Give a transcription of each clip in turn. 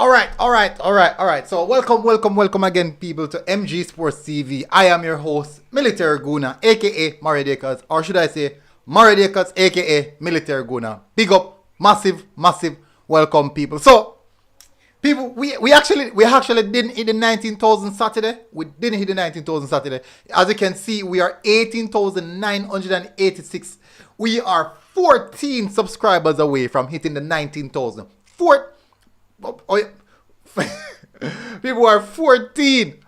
All right. So welcome again, people, to MG Sports TV. I am your host, Military Guna, aka Maridekas, or should I say Maridekas, aka Military Guna. Big up, massive welcome, people. So, people, we actually didn't hit the 19,000 Saturday. We didn't hit the 19,000 Saturday. As you can see, we are 18,986. We are 14 subscribers away from hitting the 19,000. People are 14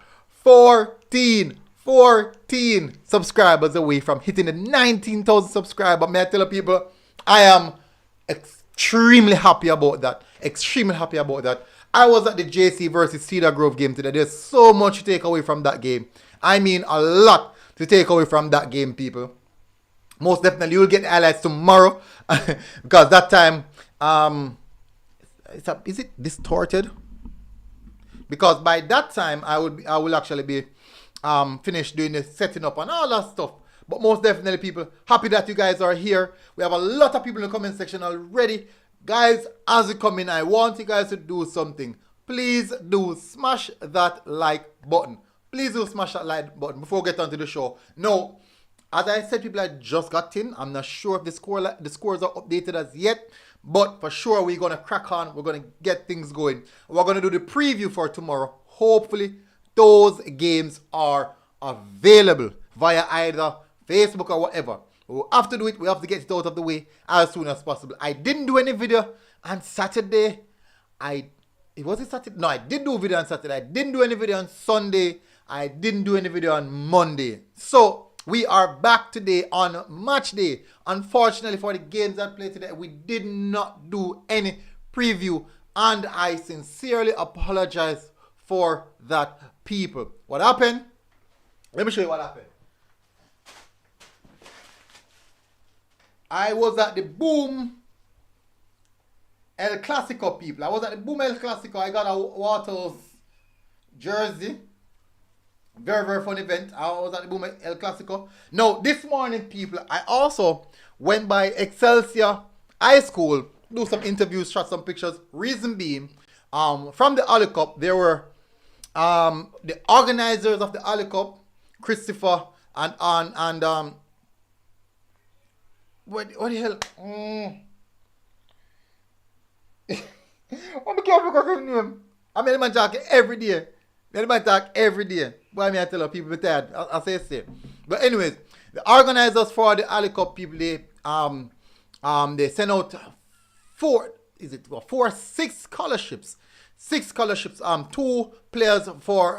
subscribers away from hitting the 19,000 subscribers. May I tell people, I am extremely happy about that. I was at the JC versus Cedar Grove game today. There's so much to take away from that game. I mean, a lot to take away from that game, people. Most definitely, you'll get the highlights tomorrow because that time, is it distorted? Because by that time, I will actually be finished doing the setting up and all that stuff. But most definitely, people, happy that you guys are here. We have a lot of people in the comment section already. Guys, as you come in, I want you guys to do something. Please do smash that like button. Please do smash that like button before we get on to the show. No, as I said, people, I just got in. I'm not sure if the scores are updated as yet. But for sure, we're going to crack on. We're going to get things going. We're going to do the preview for tomorrow. Hopefully, those games are available via either Facebook or whatever. We have to do it. We have to get it out of the way as soon as possible. I didn't do any video on Saturday. Was it Saturday? No, I did do a video on Saturday. I didn't do any video on Sunday. I didn't do any video on Monday. So, we are back today on match day. Unfortunately, for the games that played today, we did not do any preview. And I sincerely apologize for that, people. What happened? Let me show you what happened. I was at the Boom El Clasico, people. I was at the Boom El Clasico. I got a Waters jersey. Very fun event. I was at the Boom El Clasico. Now, this morning, people, I also went by Excelsior High School, do some interviews, shot some pictures. Reason being, from the Ali Cup, there were the organizers of the Ali Cup, Christopher and what the hell? I'm careful because of his name. I mean, man talk every day. Boy, I tell people tired. I'll say it. But anyways, the organizers for the Ali Cup, people, they sent out six scholarships. 2 players for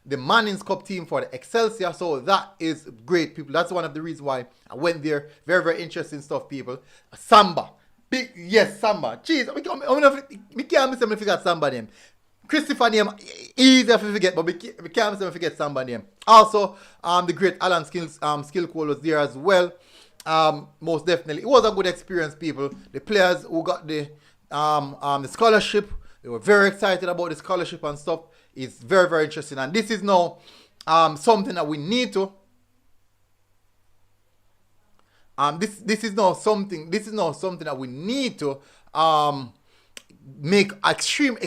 the Mannings Cup team for the Excelsior. So that is great, people. That's one of the reasons why I went there. Very interesting stuff, people. Samba. Samba. Jeez, I can't miss him if you got Samba name. Christopher name, easier to forget, but we can't forget Samba name. Also, the great Alan Skillcole was there as well. Most definitely. It was a good experience, people. The players who got the scholarship, they were very excited about the scholarship and stuff. It's very interesting. And this is now something that we need to this is now something that we need to make extreme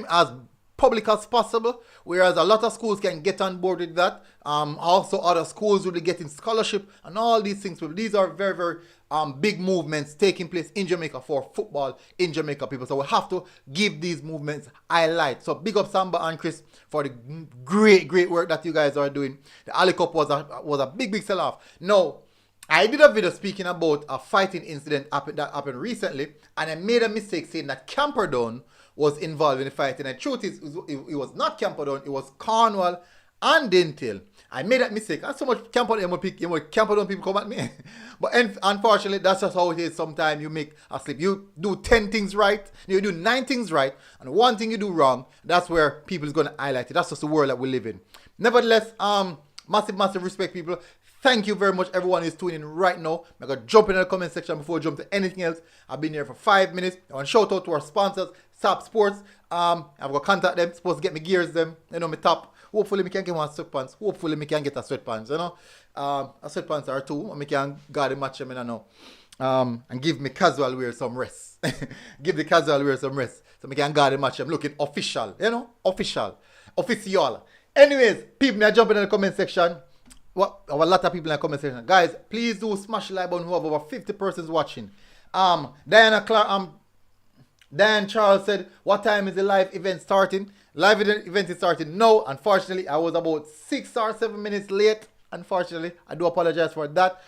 as public as possible, whereas a lot of schools can get on board with that. Also, other schools will be getting scholarship and all these things. These are very big movements taking place in Jamaica for football in Jamaica, people. So we have to give these movements highlight. So big up Samba and Chris for the great work that you guys are doing. The Ali Cup was a big sell-off. Now, I did a video speaking about a fighting incident that happened recently, and I made a mistake saying that Camperdown was involved in the fighting. And the truth is, it was not Camperdown, it was Cornwall and Dintail. I made that mistake. And so much Camperdown people come at me. But unfortunately, that's just how it is. Sometimes you make a slip. You do 10 things right, you do 9 things right, and one thing you do wrong, that's where people is going to highlight it. That's just the world that we live in. Nevertheless, massive respect, people. Thank you very much, everyone who's tuning in right now. I'm going to jump in the comment section before I jump to anything else. I've been here for 5 minutes. I want to shout out to our sponsors, SAP Sports. I've got to contact them. Supposed to get me gears them. You know, my top. Hopefully, I can get one sweatpants. Hopefully, I can get a sweatpants, you know. A sweatpants or 2. I can guard the match, I know. And give me casual wear some rest. Give the casual wear some rest. So I can guard the match. I'm looking official. You know? Official. Official. Anyways, people may jump in the comment section. What a lot of people in the comment section. Guys, please do smash the like button. We have over 50 persons watching. Diane Charles said, what time is the live event starting? Live event is starting now. Unfortunately, I was about 6 or 7 minutes late. Unfortunately, I do apologize for that.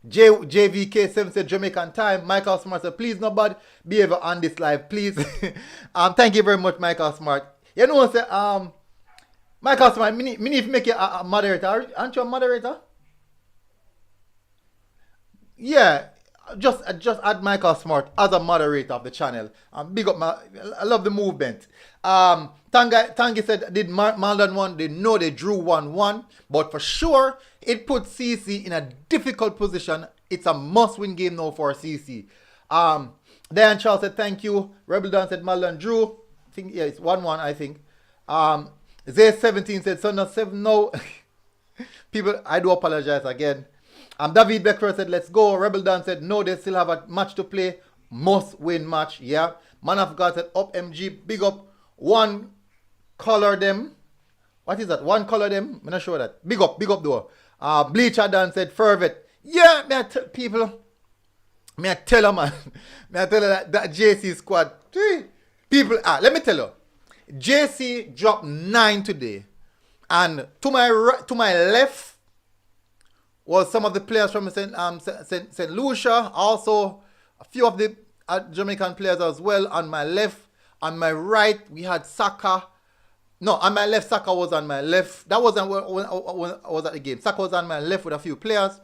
JVK7 said Jamaican time. Michael Smart said, please nobody be ever on this live, please. Thank you very much, Michael Smart. You know what I say? Michael Smart, me need to make you a moderator. Aren't you a moderator? Yeah. Just add Michael Smart as a moderator of the channel. Big up I love the movement. Tangi said, did Malden won? They know they drew 1-1. But for sure, it puts CC in a difficult position. It's a must-win game now for CC. Diane Charles said, thank you. Rebel Dan said, Malden drew. I think, yeah, it's 1-1, I think. Zay17 said, Son of 7, no. People, I do apologize again. David Becker said, let's go. Rebel Dan said, no, they still have a match to play. Must win match. Yeah. Man of God said, up MG. Big up. One color them. What is that? One color them. I'm not sure that. Big up though. Bleacher Dan said, fervent. Yeah, people. May I tell you, man. May I tell you that JC squad. People, let me tell you. JC dropped 9 today. And to my left, was some of the players from St. Lucia, also a few of the Jamaican players as well. On my left, on my right, we had Saka. No, on my left, Saka was on my left. That wasn't when I was at the game. Saka was on my left with a few players.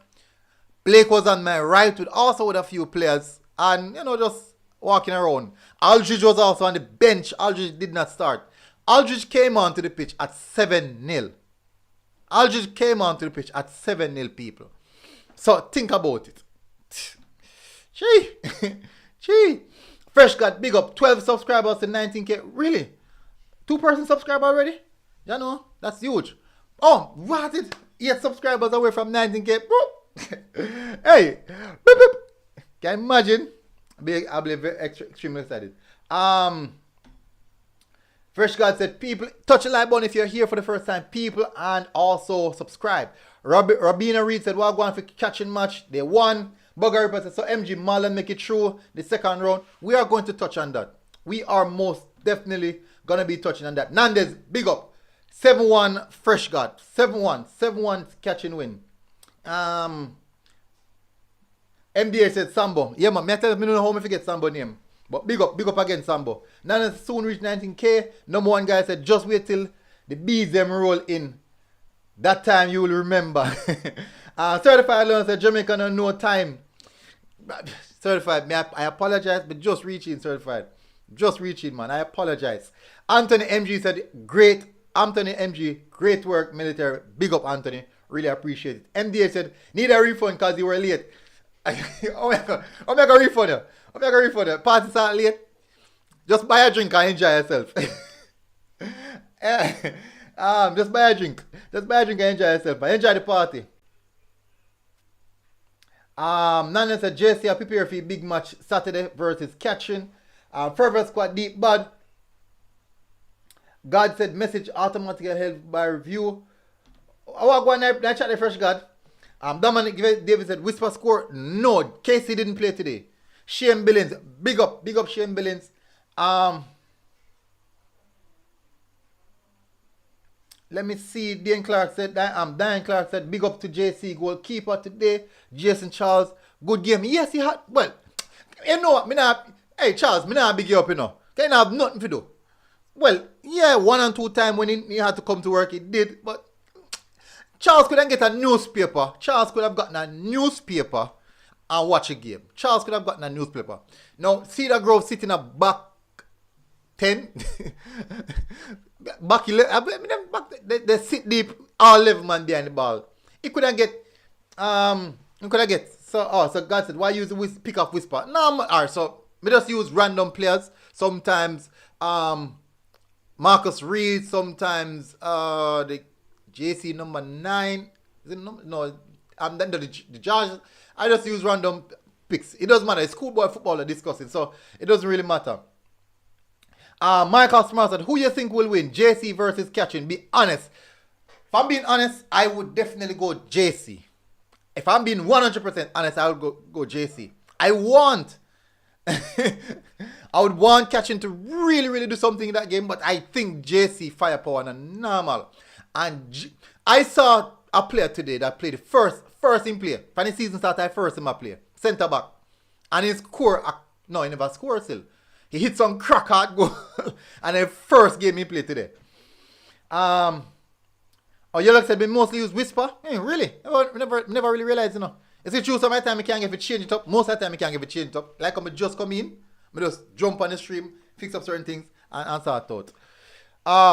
Blake was on my right with a few players. And, just walking around. Aldridge was also on the bench. Aldridge did not start. Aldridge came onto the pitch at 7-0. Aldridge came onto the pitch at 7-0, people. So think about it. Gee. Fresh got big up. 12 subscribers to 19K. Really? 2-person subscriber already? You know, that's huge. Oh, what it? 8 subscribers away from 19K. Hey. Boop, boop. Can you imagine? I'll be extremely excited. Fresh God said, people, touch the like button if you're here for the first time, people, and also subscribe. Robina Reed said, well, going for catching match. They won. Bugger Ripper said, so MG Marlon make it through the second round. We are going to touch on that. We are most definitely going to be touching on that. Nandez, big up. 7-1 Fresh God. 7-1 catching win. MDA said Sambo. Yeah, man, I tell me no how me forget Sambo name. But big up again, Sambo. Nana soon reach 19K. Number one guy said, just wait till the bees them roll in. That time you will remember. Certified Learner said, Jamaica no time. Certified, I apologize, but just reaching, certified. Just reaching, man. I apologize. Anthony MG said, great. Anthony MG, great work, military. Big up, Anthony. Really appreciate it. MDA said, need a refund because you were late. Oh my God. I'm not going to refund you. Party start late. Just buy a drink and enjoy yourself. Just buy a drink. And enjoy yourself. Enjoy the party. Nana said, JC, I prepare for a big match Saturday versus Catching. Fervor Squad Deep Bud. God said, message automatically helped by review. I want to go and chat the Fresh God. Dominic David said, whisper score. No, Casey didn't play today. Shane Billings, big up Shane Billings. Let me see. Diane Clark said, big up to JC goalkeeper today. Jason Charles, good game. Yes, he had. Well, you know what? Hey Charles, me not big you up, you know. Can't have nothing to do. Well, yeah, 1 and 2 times when he had to come to work, he did. But Charles couldn't get a newspaper. Charles could have gotten a newspaper and watch a game. Charles could have gotten a newspaper. Now, Cedar Grove sitting at back 10. back 11. They sit deep, all 11 man behind the ball. He couldn't get. So God said, why use the pick up whisper? No, alright, so we just use random players. Sometimes Marcus Reed, sometimes the JC number 9. Is it number? No, then the George. I just use random picks. It doesn't matter. It's schoolboy football they're discussing, so it doesn't really matter. Michael Smart said, who you think will win? JC versus Catching. Be honest. If I'm being honest, I would definitely go JC. If I'm being 100% honest, I would go JC. I would want Catching to really, really do something in that game, but I think JC firepower and normal. And I saw a player today that played first in play. When the season started, I first in my play. Centre back. And he scored. No, he never scored still. He hit some crack hard goal. And the first game he played today. You like said, we mostly use Whisper? Really? Never really realized, Is it true some of the time I can't get it change it up? Most of the time I can't get it change it up. Like I'm just come in, I just jump on the stream, fix up certain things, and start out.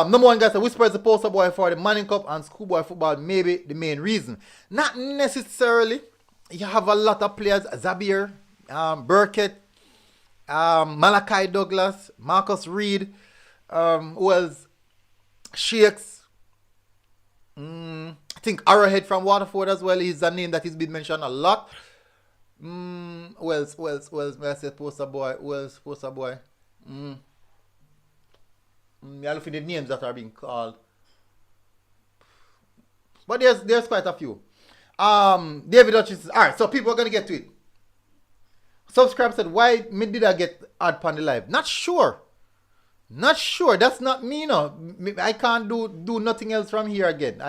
Number one guy said, Whisper is the poster boy for the Manning Cup and Schoolboy football, maybe the main reason. Not necessarily. You have a lot of players, Zabir, Burkett, Malachi Douglas, Marcus Reed, who else? Shakes. I think Arrowhead from Waterford as well is a name that has been mentioned a lot. Who else? May I say poster boy? Who else? Poster boy? I look for the names that are being called. But there's quite a few. David Hutchins. Alright, so people are gonna get to it. Subscribe said, why did I get ad on the live? Not sure. That's not me, I can't do nothing else from here again.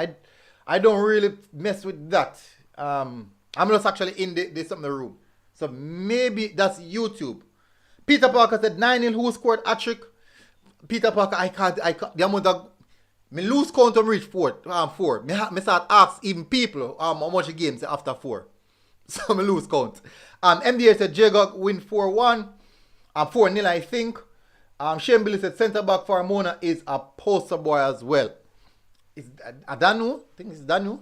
I don't really mess with that. I'm just actually in the room. So maybe that's YouTube. Peter Parker said 9-0. Who scored a trick? Peter Parker, I can't. The amount of me lose count to reach 4. Me start ask even people how much games after 4. So me lose count. MDA said Jagog win 4-1. 4-0 I think. Shane Billy said centre back for Mona is a poster boy as well. Is Danu? I think it's Danu.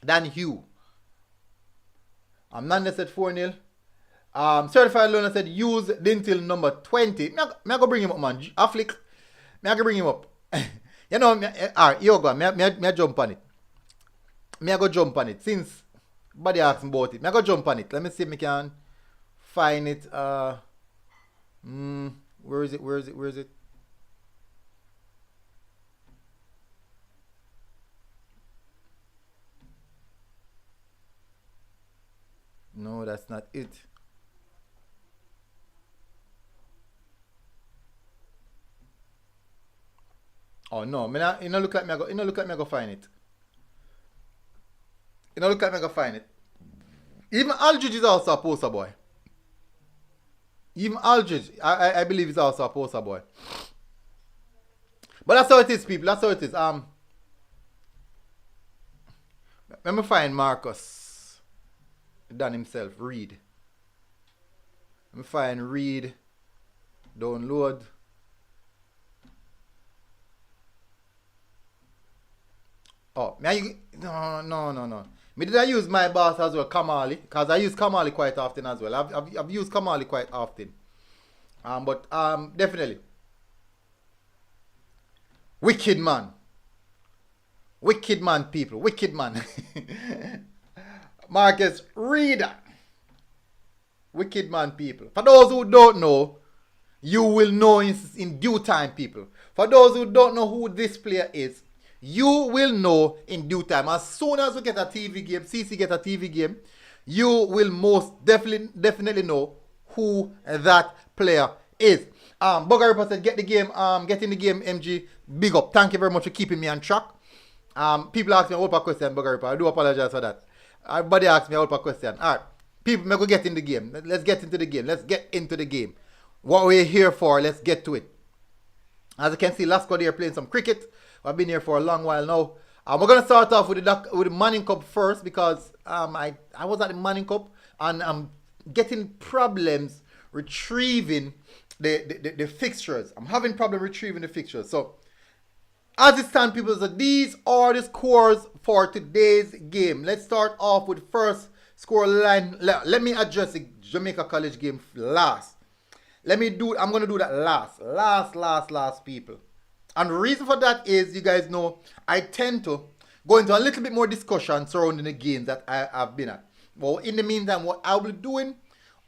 Dan Hugh. Nanda said 4-0. Certified Loner said use Dintil number 20. Me I go bring him up, man. Afflick. Me I go bring him up. Alright, you go. Me I jump on it. Me I go jump on it. Since somebody asked me about it. Me I go jump on it. Let me see if me can find it. Where is it? No, that's not it. Oh no, it look like me I go find it. It look like me I go find it. Even Aldridge is also a poster boy. Even Aldridge, I believe is also a poster boy. But that's how it is, people. That's how it is. Let me find Marcus. Done himself. Read. Let me find Read. Download. Oh, no. Me did I use my boss as well, Kamali, because I use Kamali quite often as well. I've used Kamali quite often. But definitely. Wicked man, people. Wicked man. Marcus Reader. Wicked man, people. For those who don't know, you will know in due time, people. For those who don't know who this player is, you will know in due time. As soon as we get a TV game, CC get a TV game, you will most definitely know who that player is. Bugger said, get in the game, MG. Big up. Thank you very much for keeping me on track. People ask me a whole question, Bugger. I do apologize for that. Everybody asked me a whole question. Alright. People, may go get in the game. Let's get into the game. What we're here for, let's get to it. As you can see, Lasco there playing some cricket. I've been here for a long while now. We're going to start off with the Manning Cup first because I was at the Manning Cup and I'm getting problems retrieving the fixtures. I'm having problem retrieving the fixtures. So, as it stands, people, so these are the scores for today's game. Let's start off with first score line. Let me address the Jamaica College game last. I'm going to do that last, people. And the reason for that is, you guys know, I tend to go into a little bit more discussion surrounding the games that I've been at. Well, in the meantime, what I'll be doing,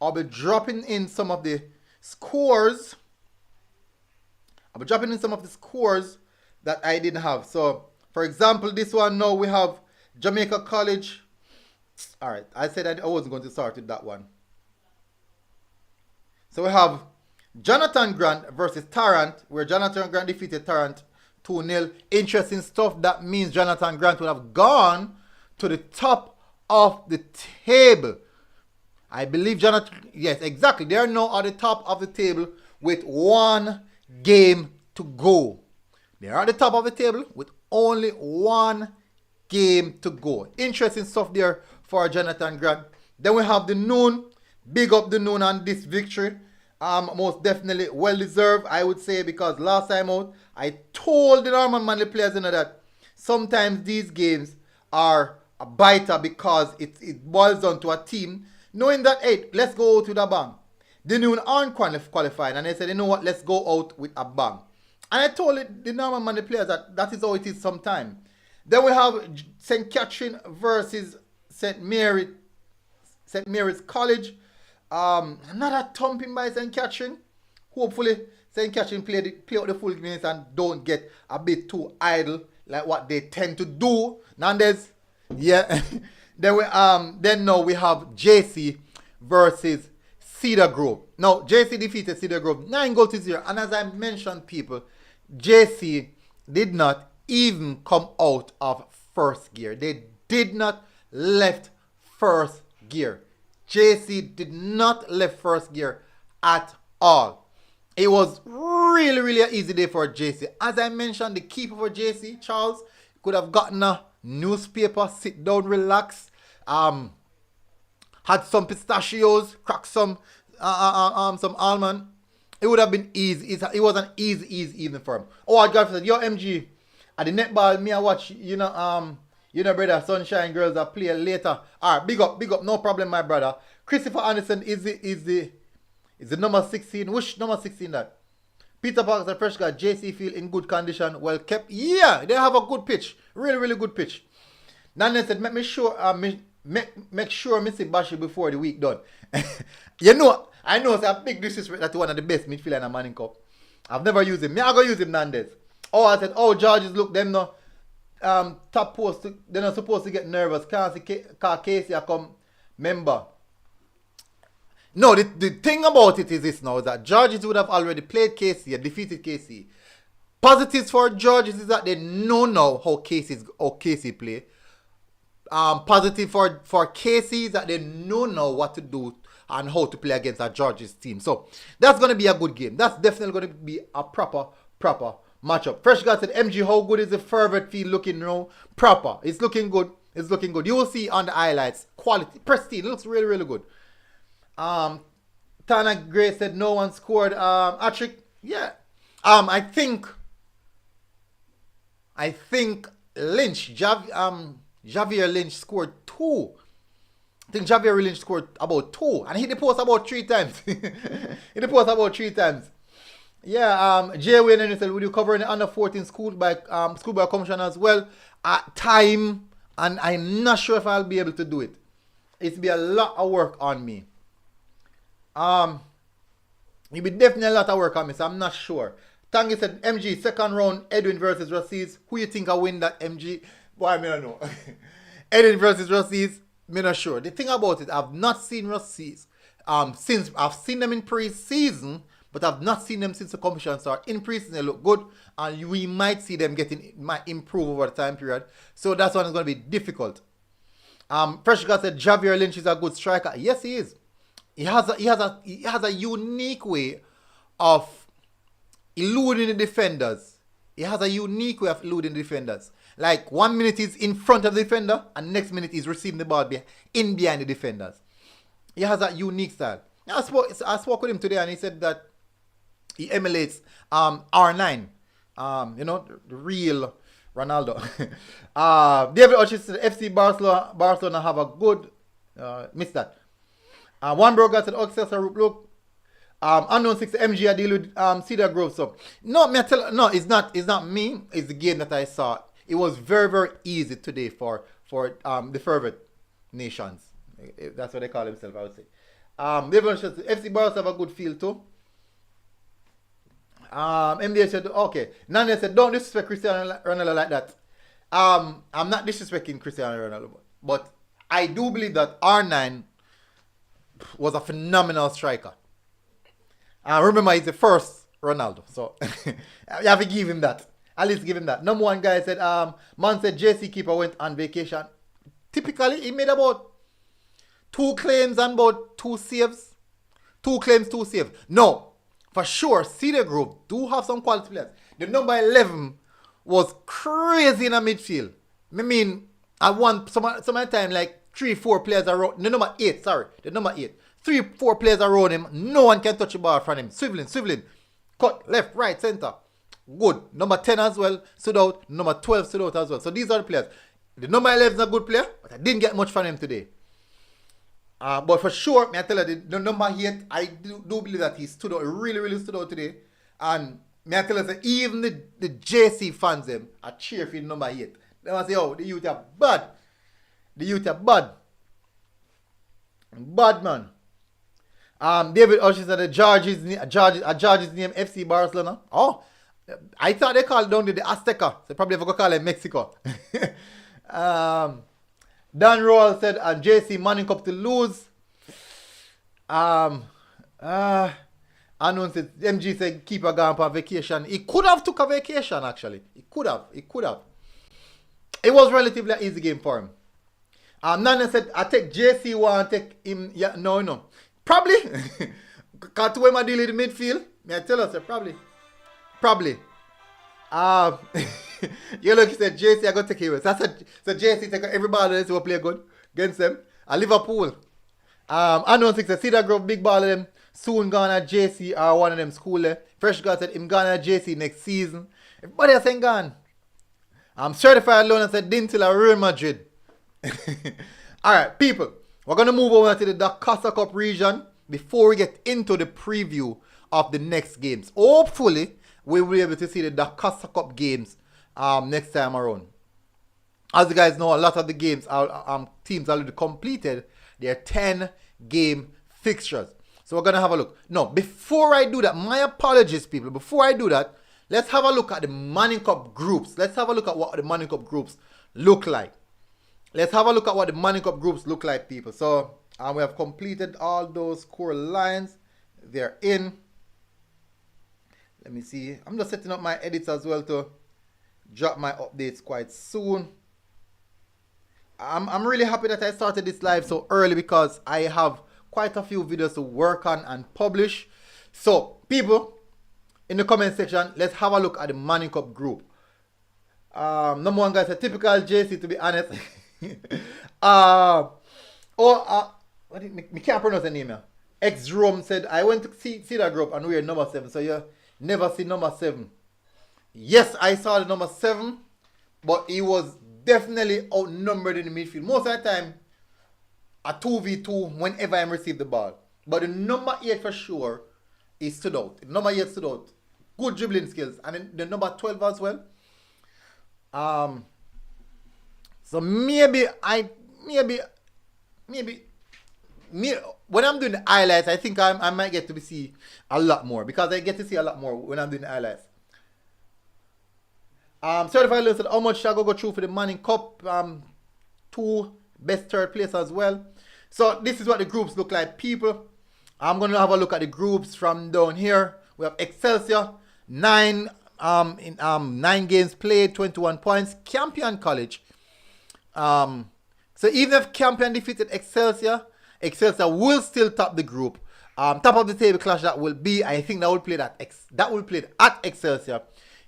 I'll be dropping in some of the scores. I'll be dropping in some of the scores that I didn't have. So, for example, this one now we have Jamaica College. All right, I said I wasn't going to start with that one. So we have Jonathan Grant versus Tarrant, where Jonathan Grant defeated Tarrant 2-0. Interesting stuff. That means Jonathan Grant would have gone to the top of the table. I believe Jonathan, yes, exactly. They are now at the top of the table with one game to go. They are at the top of the table with only one game to go. Interesting stuff there for Jonathan Grant. Then we have the Noon. Big up the Noon on this victory. Most definitely well deserved, I would say, because last time out, I told the Norman Manley players that sometimes these games are a biter because it boils down to a team knowing that, hey, let's go out with a bang. The Noon aren't qualified, and they said, you know what, let's go out with a bang. And I told the Norman Manley players that is how it is sometimes. Then we have St. Catherine versus St. Mary's College. Another thumping by St. Catherine. Hopefully, St. Catherine play out the full minutes and don't get a bit too idle like what they tend to do. Nandez, yeah. then now we have JC versus Cedar Grove. Now, JC defeated Cedar Grove 9-0. And as I mentioned, people, JC did not even come out of first gear. They did not left first gear. JC did not left first gear at all. It was really an easy day for JC. As I mentioned, the keeper for JC, Charles, could have gotten a newspaper, sit down, relax, had some pistachios, cracked some almond. It would have been easy. It was an easy evening for him. Oh, I got said, yo MG, at the netball, me I watch, brother, Sunshine Girls that play later. Alright, big up, no problem, my brother. Christopher Anderson is the number 16. Which number 16 that? Peter Parks and fresh guy, JC Field in good condition, well kept. Yeah, they have a good pitch. Really good pitch. Nane said, make sure Missy Bashi before the week done. I know it's a big disrespect that one of the best midfielder in a Manning Cup. I've never used him. I go use him Nandez. Oh, I said, Georges, look, them no top post, they're not supposed to get nervous. Can't see Casey I come member. No, the thing about it is this now, is that Georges would have already played Casey and defeated Casey. Positives for Georges is that they know now how Casey play. Positive for Casey is that they know now what to do and how to play against a Georges team. So that's going to be a good game. That's definitely going to be a proper matchup. Fresh guy said, MG, how good is the Fervent field looking now? Proper. It's looking good. You will see on the highlights. Quality. Pristine. It looks really good. Tana Gray said no one scored. Patrick, yeah. I think Lynch, Javier Lynch scored 2. I think Javier Lynch scored about 2. And he hit the post about 3 times. Yeah, Jay Wayne said, will you cover the under 14 Schoolboy commission as well? At time, and I'm not sure if I'll be able to do it. It'll be a lot of work on me. It'll be definitely a lot of work on me, so I'm not sure. Tangi said, MG, second round, Edwin versus Rassis. Who you think I win that, MG? Boy, I don't know. Edwin versus Rassis, I'm not sure. The thing about it, I've not seen Rassis since I've seen them in pre-season, but I've not seen them since the competition started. In pre-season, they look good, and we might see them might improve over the time period. So that's one is going to be difficult. Fresh guy said Javier Lynch is a good striker. Yes, he is. He has a unique way of eluding the defenders. Like 1 minute he's in front of the defender, and next minute he's receiving the ball behind the defenders. He has a unique style. I spoke with him today, and he said that he emulates R9. The real Ronaldo. David Hutchison said FC Barcelona have a good missed that. One bro got said Oxford look. Unknown 6 MG I deal with Cedar Grove. So it's not me. It's the game that I saw. It was very easy today for the Fervent nations. If that's what they call themselves, I would say. Everyone says FC Barca have a good feel too. MDA said, okay. Nanya said, don't disrespect Cristiano Ronaldo like that. I'm not disrespecting Cristiano Ronaldo, but I do believe that R9 was a phenomenal striker. Remember, he's the first Ronaldo, so you have to give him that. At least give him that. Number one guy said, man said JC Keeper went on vacation. Typically, he made about 2 claims and about 2 saves. 2 claims, 2 saves. No, for sure, Cedar Group do have some quality players. The number 11 was crazy in the midfield. I mean, I want some time like 3-4 players around. The number 8, sorry. The number 8. 3-4 players around him. No one can touch the ball from him. Swiveling. Cut, left, right, center. Good. Number 10 as well stood out. Number 12 stood out as well. So these are the players. The number 11 is a good player, but I didn't get much from him today. But for sure, may I tell you, the number 8, I do believe that he stood out. He really stood out today. And may I tell you, even the JC fans them are cheer for the number 8. They want to say, oh, the youth are bad. The youth are bad. Bad, man. David Usher said George's name FC Barcelona. Oh, I thought they called down to the Azteca. So probably have to call it Mexico. Dan Roll said, and JC manning up to lose. Unknown said, MG said, keeper gone on vacation. He could have took a vacation, actually. He could have. It was relatively an easy game for him. Nana said, I take JC one, take him. Yeah, no. Probably. Because when I deal in the midfield, may I tell us, probably. You look, he said, JC, I got to take him. So JC take everybody who play good against them. Liverpool. I know six, Cedar Grove, big ball of them. Soon gone at JC or one of them school. Fresh guy said him gone at JC next season. Everybody else ain't gone. I'm certified loan and said didn't till a Real Madrid. Alright, people. We're gonna move over to the Da Costa Cup region before we get into the preview of the next games. Hopefully, we will be able to see the Da Costa Cup games next time around. As you guys know, a lot of the games teams already completed their 10-game fixtures. So we're going to have a look. No, before I do that, my apologies, people. Before I do that, let's have a look at the Manning Cup groups. Let's have a look at what the Manning Cup groups look like. People. So we have completed all those core lines. They're in. Let me see. I'm just setting up my edits as well to drop my updates quite soon. I'm really happy that I started this live so early because I have quite a few videos to work on and publish. So, people, in the comment section, let's have a look at the Manning Cup group. Number one guy said, typical JC, to be honest. Me can't pronounce the name here. X-Rome said, I went to see that group and we are number 7. So you never see number 7. Yes, I saw the number 7, but he was definitely outnumbered in the midfield. Most of the time, a 2v2 whenever I receive the ball. But the number 8 for sure, he stood out. The number 8 stood out. Good dribbling skills. And then the number 12 as well. So maybe when I'm doing the highlights, I think I might get to see a lot more. Because I get to see a lot more when I'm doing the highlights. Certified Lewis said, how much shall I go through for the Manning Cup? 2 best third place as well. So this is what the groups look like, people. I'm going to have a look at the groups from down here. We have Excelsior, 9 games played, 21 points. Campion College. So even if Campion defeated Excelsior will still top the group. Top of the table clash that will be, I think that will play at Excelsior.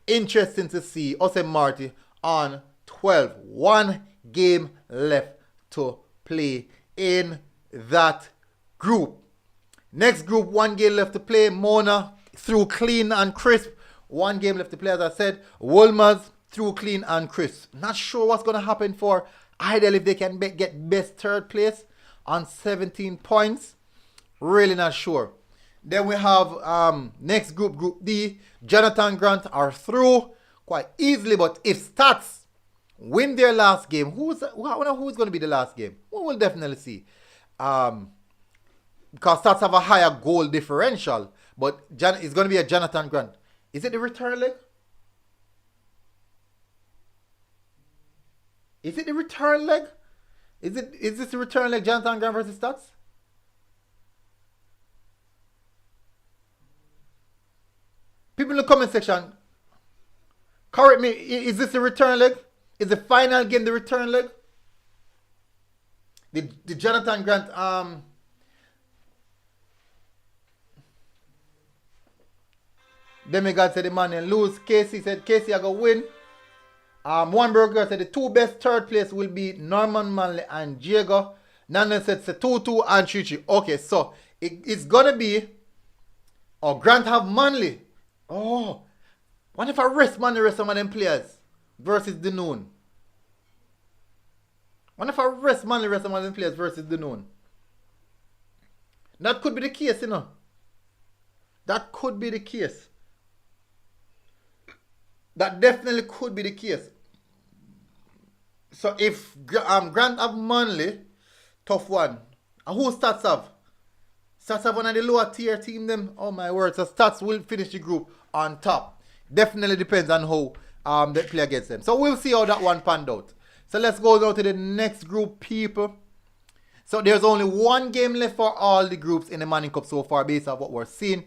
Interesting to see Osem Marty on 12. 1 game left to play in that group. Next group, 1 game left to play. Mona through clean and crisp. 1 game left to play, as I said. Wolmer's through clean and crisp. Not sure what's going to happen for Idle if they can get best third place on 17 points. Really not sure. Then we have next group, Group D. Jonathan Grant are through quite easily, but if Stats win their last game, who's going to be the last game? We will definitely see. Um, because Stats have a higher goal differential, but it's going to be a Jonathan Grant. Is it the return leg? Is it the return leg? Is this the return leg, Jonathan Grant versus Stats? People in the comment section, correct me. Is this the return leg? Is the final game the return leg? The Jonathan Grant Demigod said the man and lose. Casey said Casey I go win. One burger said the two best third place will be Norman Manley and Diego. Nana said it's a 2-2 and 3-3. Okay, so it's gonna be Grant have Manley. Oh, what if I rest Manley rest some of them players versus the noon? What if I rest Manley rest some of them players versus the noon? That could be the case, you know. That could be the case. That definitely could be the case. So if Grant have Manley, tough one. And who Stats have? Stats have one of the lower tier team them. Oh my word. So Stats will finish the group on top. Definitely depends on how the player gets them. So we'll see how that one panned out. So let's go down to the next group, people. So there's only one game left for all the groups in the Manning Cup so far based on what we're seeing.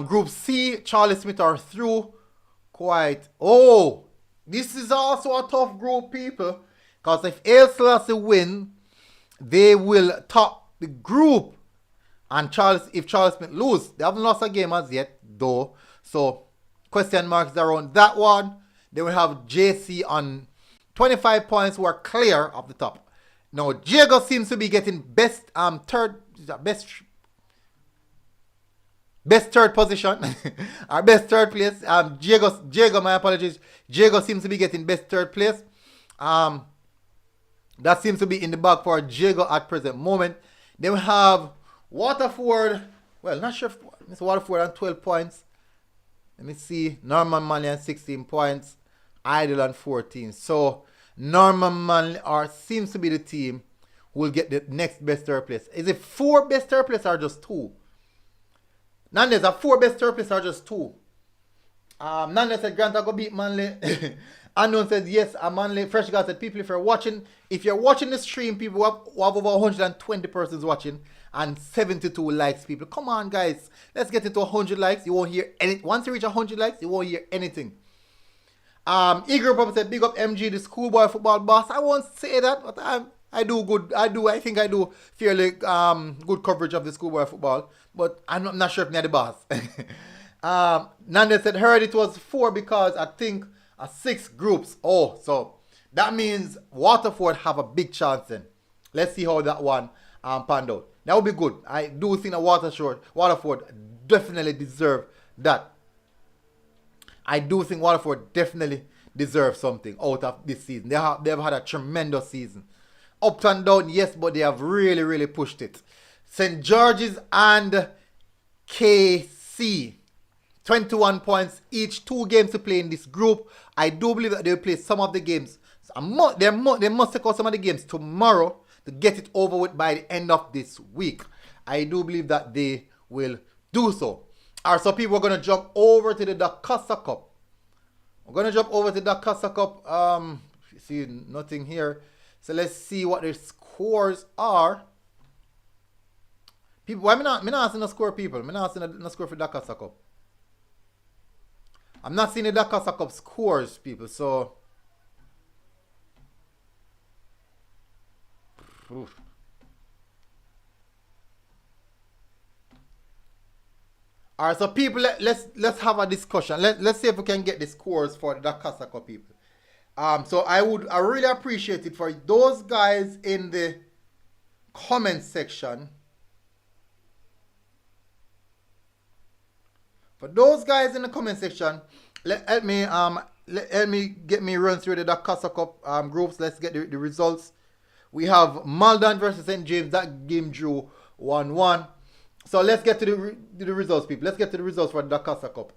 Group C, Charlie Smith are through. Quite. Oh, this is also a tough group, people. Because if El Selassie win, they will top the group. And if Charlie Smith lose, they haven't lost a game as yet, though. So, question marks around that one. They will have JC on 25 points who are clear of the top. Now, Diego seems to be getting best third position. Our best third place. Diego, my apologies. Diego seems to be getting best third place. That seems to be in the bag for Diego at present moment. Then we have Waterford. Well, not sure if it's Waterford on 12 points. Let me see. Norman Manley on 16 points. Idle on 14. So Norman Manley seems to be the team who will get the next best third place. Is it 4 best third place or just 2? Nandez, are 4 best third place or just 2? Nandez said Grant I go beat Manley. Unknown said yes, Manley. Fresh guy said people if you're watching the stream, people who have over 120 persons watching and 72 likes, people. Come on guys. Let's get into 100 likes. You won't hear any once you reach 100 likes, you won't hear anything. Igor Papa said big up MG, the schoolboy football boss. I won't say that, but I think I do fairly good coverage of the schoolboy football, but I'm not sure if I'm the boss. Nanda said heard it was 4 because I think 6 groups. Oh, so that means Waterford have a big chance then. Let's see how that one panned out. That would be good. I do think that Waterford definitely deserve that. I do think Waterford definitely deserve something out of this season. They've had a tremendous season. Up and down, yes, but they have really, really pushed it. St. George's and KC. 21 points each, 2 games to play in this group. I do believe that they will play some of the games. They must take out some of the games tomorrow to get it over with by the end of this week. I do believe that they will do so. Alright, so people are going to jump over to the Dakasa Cup. We're going to jump over to the Dakasa Cup. See, nothing here. So let's see what the scores are. People, why am I not asking the score, people? I'm not asking the score for Dakasa Cup. I'm not seeing the Dakasa Cup scores, people, so... Oof. Alright, so people, let's have a discussion. Let's see if we can get the scores for the Dakasa Cup, people. So I really appreciate it for those guys in the comment section. For those guys in the comment section, help me get me run through the Dakasa Cup groups. Let's get the results. We have Malden versus St. James. That game drew 1-1. So let's get to the results, people. Let's get to the results for the Dakasa Cup.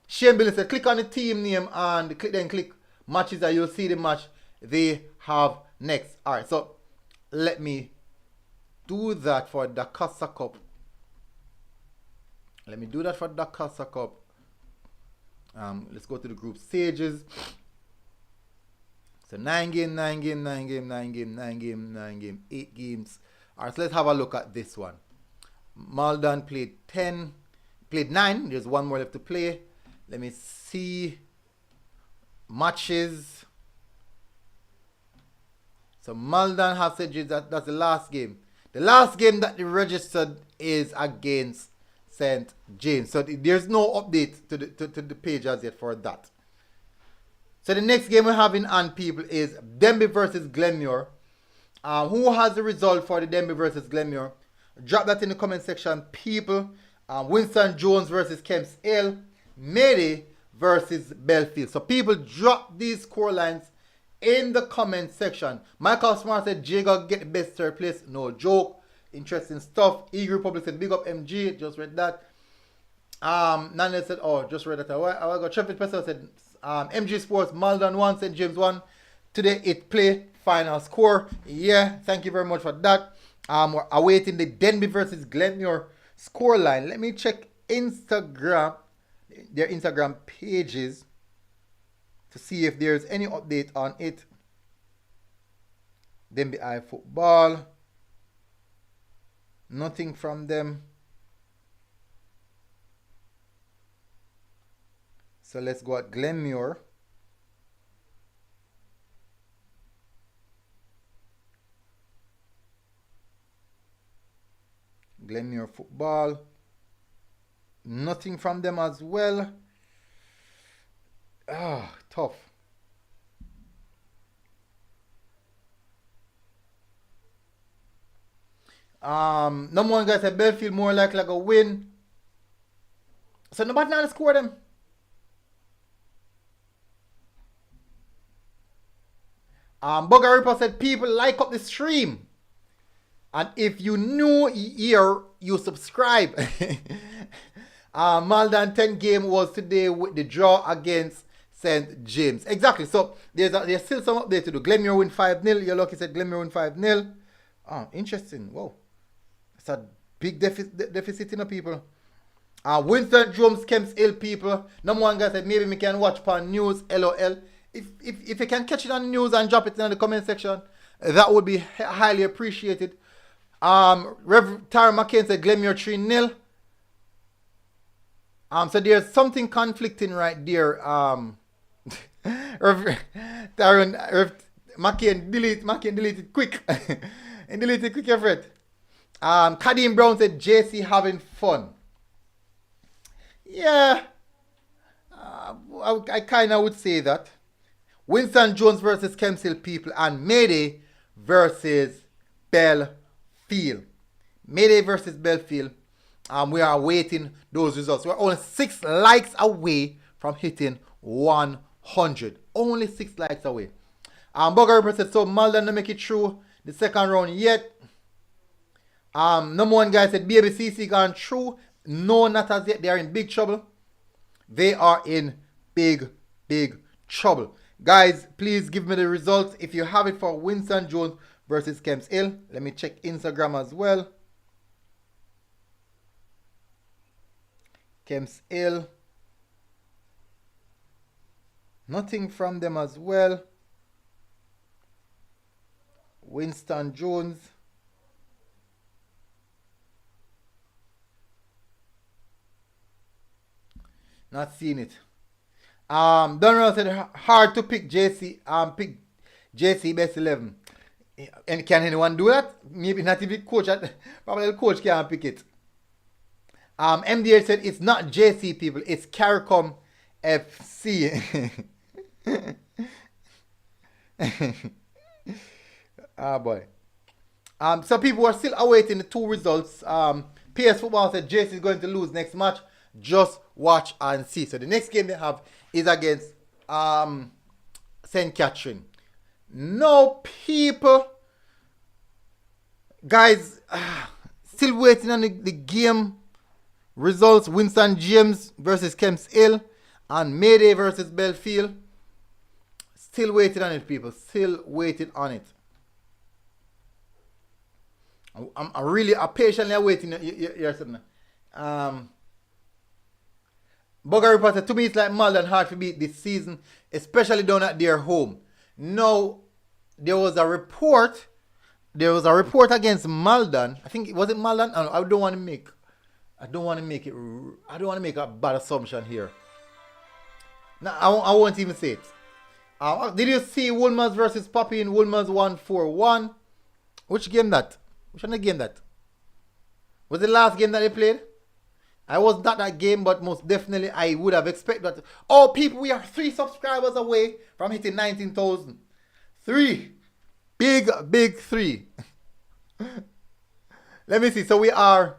Shane Billy said, click on the team name and click matches and you'll see the match they have next. Alright, so let me do that for the Casa Cup. Let me do that for the Casa Cup. Let's go to the group stages. So 9 game, 9 game, 9 game, 9 game, 9 game, 9 game, 8 games. Alright, so let's have a look at this one. Malden played 9. There's one more left to play. Let me see. Matches. So Malden has said that's the last game. The last game that they registered is against St. James. So there's no update to the page as yet for that. So the next game we're having on, people, is Denby versus Glenmuir. Who has the result for the Denby versus Glenmuir? Drop that in the comment section, people. Winston Jones versus Kemps Hill. Mayday versus Belfield. So people, drop these score lines in the comment section. Michael Smart said Jago get the best third place. No joke. Interesting stuff. Eagle Republic said big up MG. Just read that. Nana said, oh, just read that. I got Trevor Pesser said MG Sports, Malden 1, St. James 1. Today it play final score. Yeah, thank you very much for that. We're awaiting the Denby versus Glenmuir score line. Let me check Instagram, their Instagram pages, to see if there's any update on it. Denby Eye Football. Nothing from them. So let's go at Glenmuir. Glenmuir Football. Nothing from them as well. Tough. Number one guy said Belfield more likely like a win. So nobody now score them. Bugger Ripper said people like up the stream. And if you new here, you subscribe. Malden 10 game was today with the draw against St. James. Exactly. So there's still some update to do. Glenmuir win 5-0. Your lucky said Glenmuir win 5-0. Interesting. Whoa. It's a big deficit in the people. Winston Jones Kemps Hill, people. Number one guy said maybe we can watch pan news. LOL. If you can catch it on the news and drop it in the comment section, that would be highly appreciated. Rev Tara McCain said Glenmuir 3-0. So there's something conflicting right there. Rev McCain delete it quick. And delete it quick, your friend. Kadeem Brown said JC having fun. Yeah. I kind of would say that. Winston Jones versus Kemps Hill, people, and Mayday versus Belfield. Mayday versus Belfield. We are awaiting those results. We're only 6 likes away from hitting 100. Only 6 likes away. Bugger said, so Malden to make it through the second round yet. Number one guy said BABCC gone through. No, not as yet. They are in big trouble. They are in big trouble. Guys, please give me the results if you have it for Winston Jones versus Kemps Hill. Let me check Instagram as well. Kemps Hill. Nothing from them as well. Winston Jones. Not seeing it. Donald said hard to pick JC. Pick JC best 11. And can anyone do that? Maybe not even coach. Probably the coach can't pick it. MDH said it's not JC, people. It's CARICOM FC. Boy. So people are still awaiting the 2 results. PS Football said JC is going to lose next match. Just watch and see. So the next game they have is against St. Catherine. No, people. Guys, still waiting on the game results. Winston James versus Kemps Hill and Mayday versus Belfield. Still waiting on it, people. Still waiting on it. I'm really patiently awaiting your something. Um, Bugger reported to me it's like Malden hard to beat this season, especially down at their home. Now, there was a report. There was a report against Malden. I think was it Malden? I don't want to make. I don't want to make it. I don't want to make a bad assumption here. No, I won't even say it. Did you see Woolmans versus Poppy in Woolmans 1-4-1? Which game that? Which one the game that? Was the last game that they played? I was not that game, but most definitely I would have expected that. Oh, people, we are 3 subscribers away from hitting 19,000. 3. Big 3. Let me see. So we are...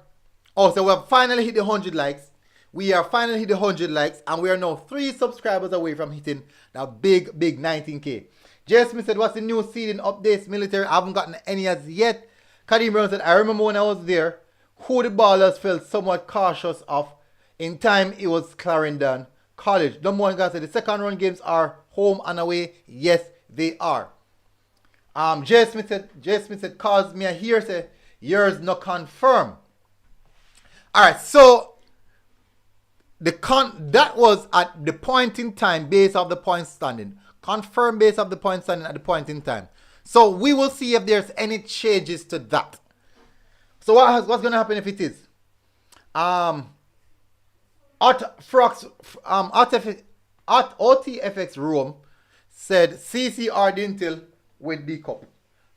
Oh, so we have finally hit the 100 likes. We are finally hit the 100 likes. And we are now 3 subscribers away from hitting that big 19K. Jay Smith said, what's the new seeding updates, military? I haven't gotten any as yet. Kadeem Brown said, I remember when I was there, who the ballers felt somewhat cautious of. In time, it was Clarendon College. Number one guy said, the second run games are home and away. Yes, they are. Jay Smith said, cause me a hearsay, yours no confirm. Alright, so that was at the point in time based off the point standing. Confirm based off the point standing at the point in time. So we will see if there's any changes to that. So what's going to happen if it is? OTFX Rome said CCR didn't tell with B Cup.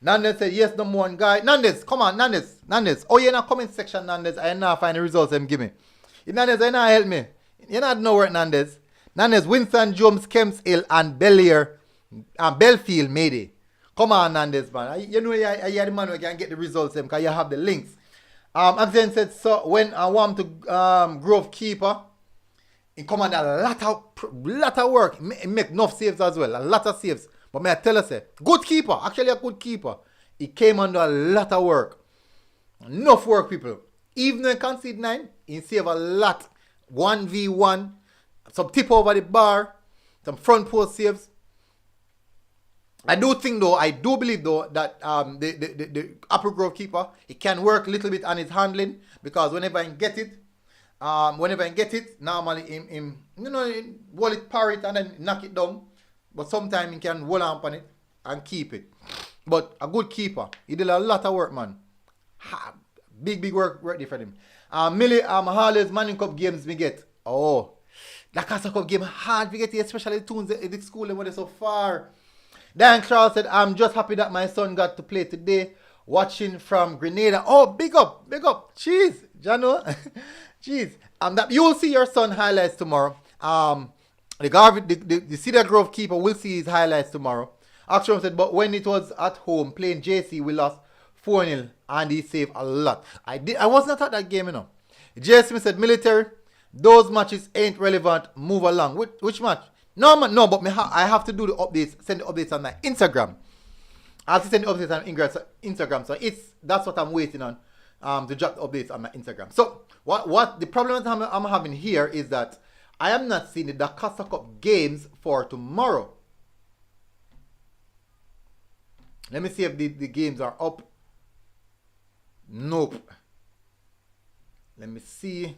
Nandez said yes, number one guy. Nandez, come on, Nandez. Oh, you're in a comment section, Nandez. I not find the results them give me. If Nandez, you not help me. You not know where Nandez. Nandez, Winston, Jones, Kemps Hill, and Bellear, and Belfield made it. Come on, Nandez, man. You know you're the man who can get the results them because you have the links. Accent said, so when I want to Grove Keeper, it come under a lot of work. It make enough saves as well. A lot of saves. But may I tell you, say, good keeper. Actually a good keeper. It came under a lot of work. Enough work, people. Even though he concede 9, he save a lot. 1v1. Some tip over the bar. Some front post saves. I do believe though that the Upper Grove keeper, he can work a little bit on his handling because whenever he get it, normally him hold it, parry it and then knock it down. But sometimes he can hold on it and keep it. But a good keeper, he did a lot of work, man. Big work there for him. Millie Harley's Manning Cup games we get. Oh, that Casa Cup game hard to get, especially the tunes at the school when they're so far. Dan Charles said, I'm just happy that my son got to play today, watching from Grenada. Oh, big up. Jeez, Jano. Jeez. That you will see your son highlights tomorrow. The Cedar Grove keeper will see his highlights tomorrow. Action said, but when it was at home playing JC, we lost 4-0 and he saved a lot. I was not at that game, you know. J. Smith said, military, those matches ain't relevant. Move along. Which match? No, but I have to do the updates, send the updates on my Instagram. I have to send the updates on Instagram. So that's what I'm waiting on to drop the updates on my Instagram. So what the problem that I'm having here is that I am not seeing the Dakota Cup games for tomorrow. Let me see if the games are up. Nope. Let me see.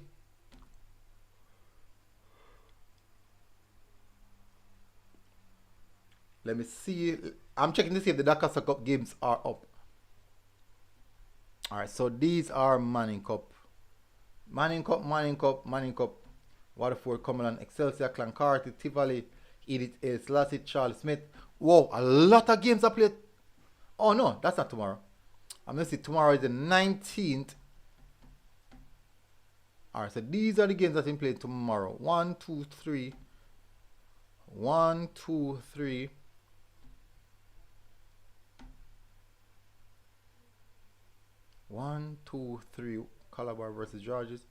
I'm checking to see if the Dakota Cup games are up. Alright, so these are Manning Cup. Waterford, Cumberland, Excelsior, Clancarty, Tivoli, Edith A. Selassie, Charles Smith. Whoa, a lot of games are played. Oh no, that's not tomorrow. I'm going to see tomorrow is the 19th. Alright, so these are the games that are played tomorrow. 1, 2, 3. 1, 2, 3. 1, 2, 3. Calabar versus Georges.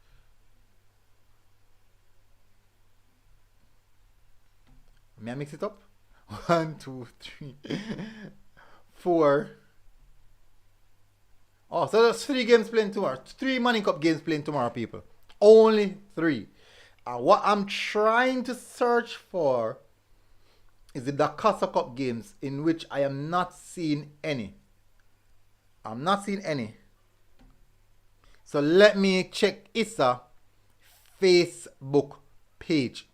May I mix it up? 1, 2, 3, 4. Oh, so there's 3 games playing tomorrow. 3 Manning Cup games playing tomorrow, people. Only 3. What I'm trying to search for is the Dakota Cup games in which I am not seeing any. I'm not seeing any. So let me check Issa Facebook page.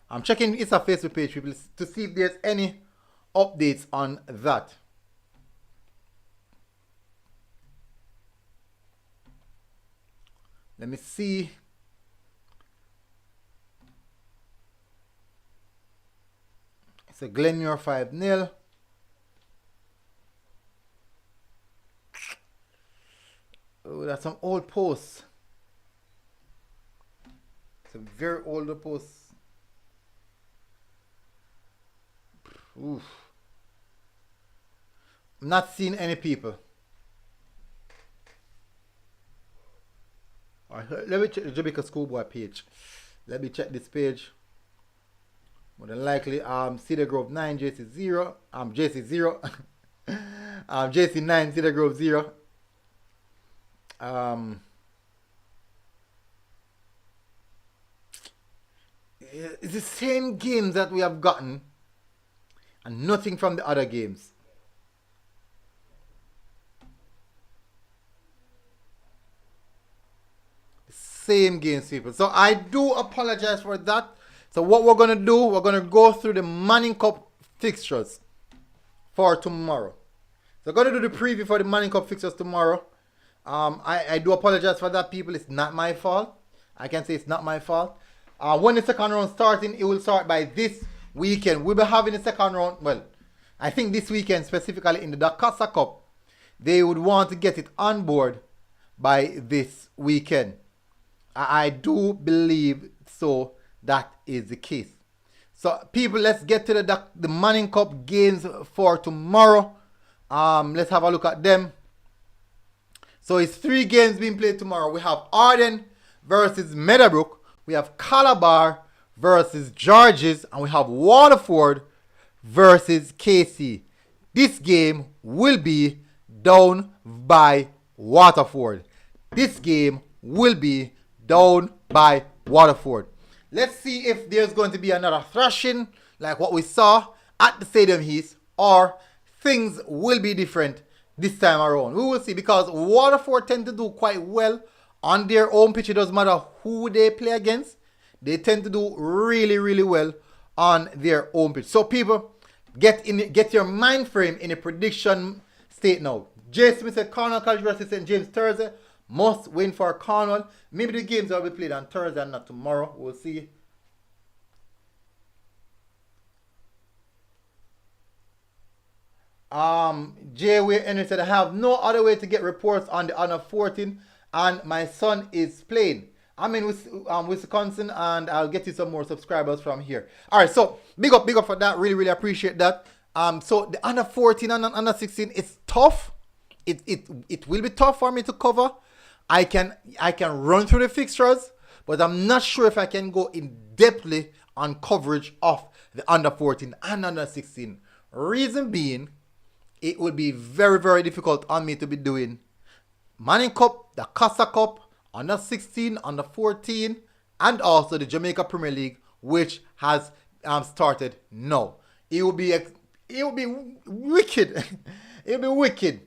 I'm checking Issa Facebook page, people, to see if there's any updates on that. Let me see. It's a Glenmure 5-0. Oh, that's some old posts. Some very older posts. Oof. I'm not seeing any people. Alright, let me check the Jamaica Schoolboy page. Let me check this page. More than likely, Cedar Grove 9, JC 0. JC 0. JC 9, Cedar Grove 0. It's the same games that we have gotten and nothing from the other games. Same games, people. So I do apologize for that. So what we're going to do, we're going to go through the Manning Cup fixtures for tomorrow. So I'm going to do the preview for the Manning Cup fixtures tomorrow. I do apologize for that, people. It's not my fault. I can say it's not my fault. When the second round starting, it will start by this weekend. We'll be having the second round, well, I think this weekend, specifically in the Dakasa Cup, they would want to get it on board by this weekend. I do believe so that is the case. So people, let's get to the Manning Cup games for tomorrow. Let's have a look at them. So it's 3 games being played tomorrow. We have Arden versus Meadowbrook. We have Calabar versus Georges. And we have Waterford versus KC. This game will be down by Waterford. This game will be down by Waterford. Let's see if there's going to be another thrashing like what we saw at the Stadium East, or things will be different this time around. We will see, because Waterford tend to do quite well on their own pitch. It doesn't matter who they play against. They tend to do really, really well on their own pitch. So people, get your mind frame in a prediction state now. Jay Smith said Cornwall College versus St. James Thursday. Must win for Cornwall. Maybe the games will be played on Thursday and not tomorrow. We'll see. Jay Henry said, I have no other way to get reports on the under 14, and my son is playing. I'm in Wisconsin, and I'll get you some more subscribers from here. All right, so big up for that. Really, really appreciate that. So the under 14 and under 16, it's tough. It will be tough for me to cover. I can run through the fixtures, but I'm not sure if I can go in depthly on coverage of the under 14 and under 16. Reason being, it would be very, very difficult on me to be doing Manning Cup, the Casa Cup, under 16, under 14, and also the Jamaica Premier League, which has started now. It will be wicked. It will be wicked.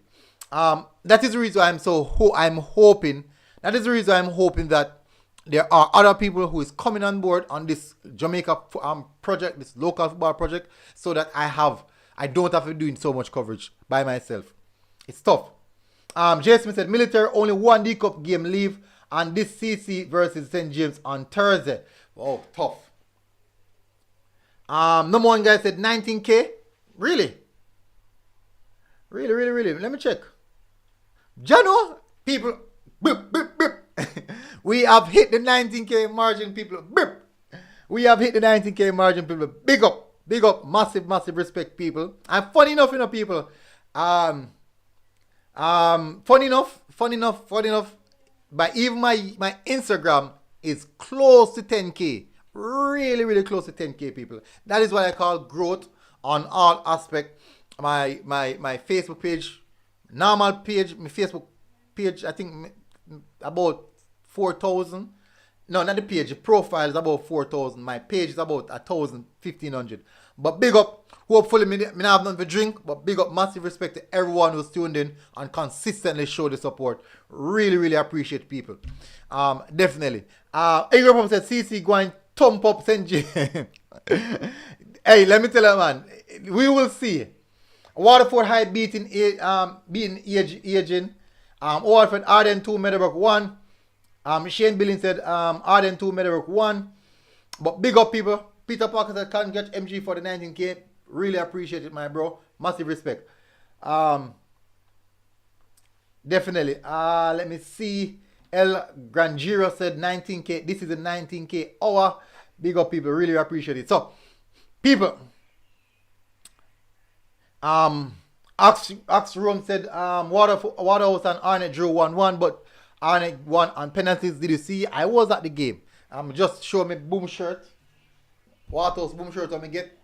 That is the reason I'm hoping. That is the reason I'm hoping that there are other people who is coming on board on this Jamaica project, this local football project, so that I don't have to be doing so much coverage by myself. It's tough. Jay Smith said military only 1 D Cup game leave, and this CC versus St. James on Thursday. Oh, tough. Number one guy said 19K. Really? Really. Let me check. Jano, people, boop, boop, boop. We have hit the 19K margin, people. Boop. We have hit the 19K margin, people. Big up, massive respect, people. And funny enough, people. Funny enough. But even my Instagram is close to 10K. Really close to 10K, people. That is what I call growth on all aspects. My Facebook page, normal page, my Facebook page, I think about 4,000. No, not the page. The profile is about 4,000. My page is about 1,000, 1,500. But big up. Hopefully, me not have nothing to drink. But big up. Massive respect to everyone who's tuned in and consistently show the support. Really, really appreciate people. Definitely. Ingram said, CC going thump up Senji. Hey, let me tell you, man. We will see. Waterford High beating Agin. Waterford Arden 2, Meadowbrook 1. Shane Billings said Arden 2, Meadowbrook 1. But big up, people. Peter Parker said can't catch MG for the 19K. Really appreciate it, my bro. Massive respect. Definitely. Let me see. El Grangiro said 19K. This is a 19K hour. Big up, people. Really appreciate it. So, people. Ox Room said Waterhouse and Arnett drew 1-1, but Arnett won on penalties. Did you see? I was at the game. Just show me boom shirt. Waterhouse boom shirt when me get.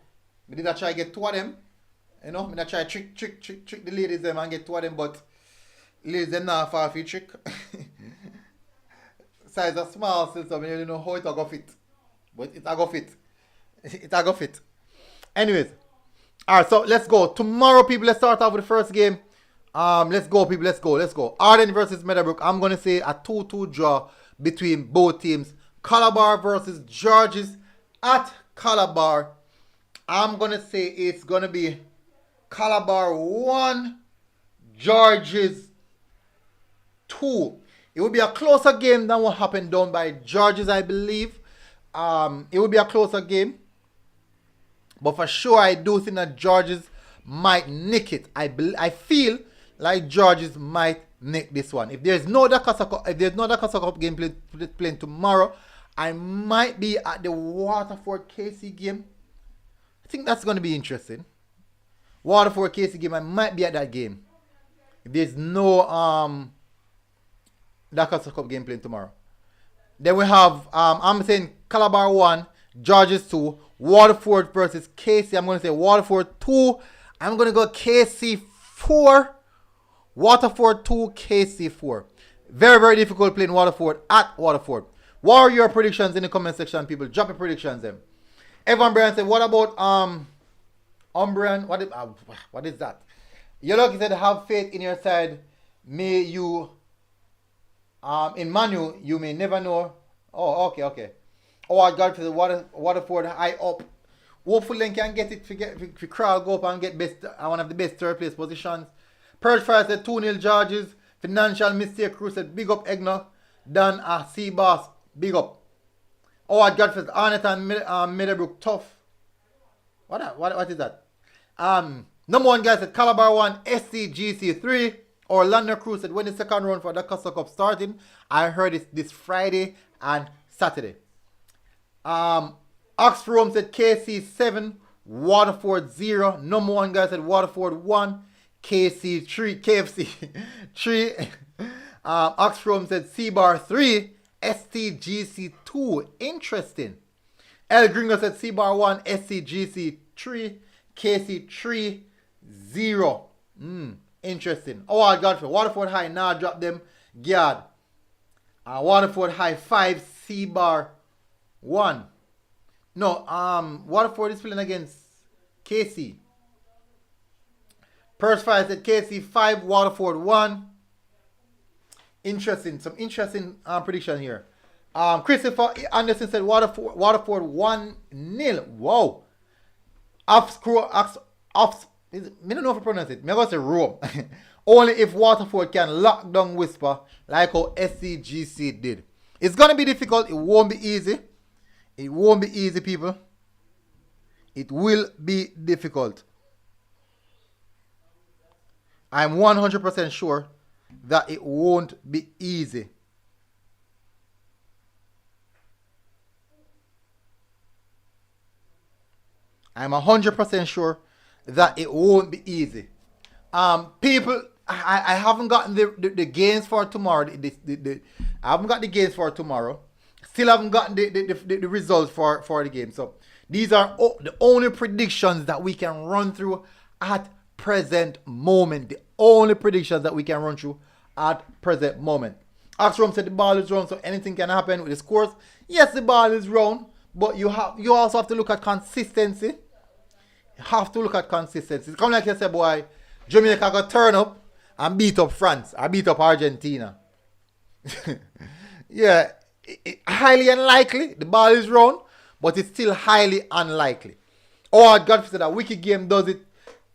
Me did I try get 2 of them. You know, me did I try trick the ladies them and get 2 of them, but ladies them not fall for trick. Size are small, so I don't know how it will go fit. But it will go fit. It will go fit. Anyways. Alright, so let's go. Tomorrow, people, let's start off with the first game. Let's go, people. Let's go. Arden versus Meadowbrook. I'm going to say a 2-2 draw between both teams. Calabar versus Georges at Calabar. I'm going to say it's going to be Calabar 1, Georges 2. It will be a closer game than what happened down by Georges, I believe. It will be a closer game. But for sure, I do think that Georges might nick it. I feel like Georges might nick this one. If there's no Dakasa Cup game playing tomorrow, I might be at the Waterford KC game. I think that's going to be interesting. Waterford KC game, I might be at that game. If there's no Dakasa Cup game playing tomorrow. Then we have, I'm saying Calabar 1, Georges 2, Waterford versus KC. I'm going to say Waterford 2. I'm going to go KC 4. Waterford 2, KC 4. Very, very difficult playing Waterford at Waterford. What are your predictions in the comment section, people? Drop your predictions then. Evan Bryan said, what about Umbrian? What is that? Yellow said, have faith in your side. May you in Manu, you may never know. Oh, okay. Oh, I got to the Waterford high up. Hopefully they can get it if crowd go up and get one of the best third place positions. Purge Fire said 2-0 Georges. Financial mistake crew said big up Egner. Dan C-Boss, big up. Oh, I got for Arnett and Meadowbrook tough. What is that? Number 1 guy said Calabar 1, SCGC 3. Orlando Crew said when the second round for the Dakasa Cup starting. I heard it this Friday and Saturday. Oxford said KC 7, Waterford 0. Number 1 guy said Waterford 1, KC 3, KFC 3. Oxford said C-Bar 3, STGC 2. Interesting. El Gringo said C-Bar 1, STGC 3, KC 3, 0. Interesting. Oh, I got for Waterford High now drop them. Guard. Waterford High 5, C-Bar 1. No, Waterford is playing against KC. Purse 5 said KC 5, Waterford 1. Interesting. Some interesting prediction here. Christopher Anderson said Waterford 1-0. Whoa. I don't know if I pronounce it. I'm going to say Rome. Only if Waterford can lock down Whisper like how SCGC did. It's going to be difficult. It won't be easy. It won't be easy, people. It will be difficult. I'm 100% sure that it won't be easy. I'm 100% sure that it won't be easy. People, I haven't gotten the gains for tomorrow. I haven't got the gains for tomorrow. Still haven't gotten the results for the game. So these are the only predictions that we can run through at present moment. The only predictions that we can run through at present moment. Axrom said the ball is round, so anything can happen with the scores. Yes, the ball is round, but you also have to look at consistency. You have to look at consistency. It's come like you said, boy, Jamaica got turn up and beat up France. I beat up Argentina. Yeah, highly unlikely. The ball is round, but it's still highly unlikely. Oh, God said that Wicked Game does it.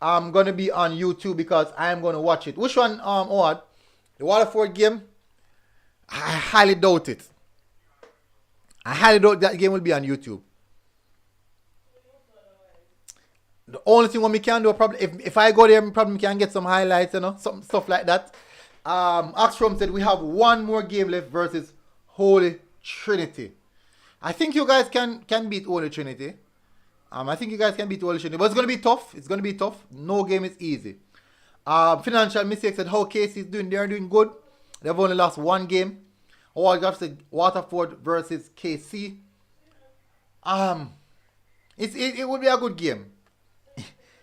I'm gonna be on YouTube because I am gonna watch it. Which one? Oh, the Waterford game. I highly doubt it. I highly doubt that game will be on YouTube. The only thing what we can do, probably if I go there, probably can get some highlights, some stuff like that. Axrom said we have one more game left versus Holy Trinity. I think you guys can beat Holy Trinity. I think you guys can beat Holy Trinity, but it's gonna be tough. It's gonna be tough. No game is easy. Financial Mistake said how KC is doing. They are doing good. They've only lost one game. Oh, I got to say Waterford versus KC. It would be a good game.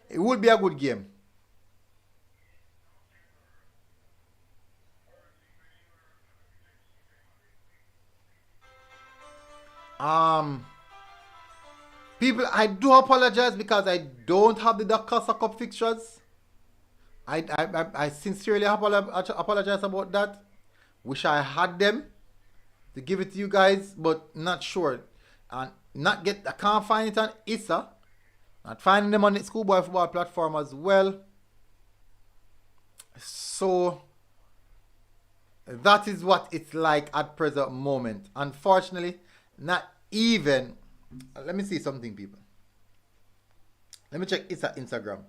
It would be a good game. People, I do apologize because I don't have the Dakasa Cup fixtures. I sincerely apologize about that. Wish I had them to give it to you guys, but not sure. And I can't find it on ISA. Not finding them on the Schoolboy football platform as well. So that is what it's like at present moment. Unfortunately, not even. Let me see something, people. Let me check ISA Instagram.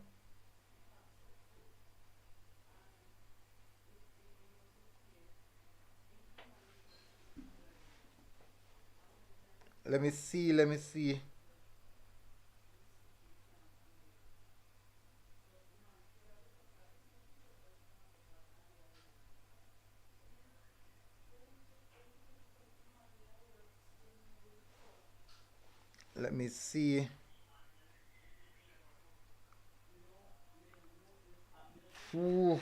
Let me see. Let me see. Let me see. Ooh.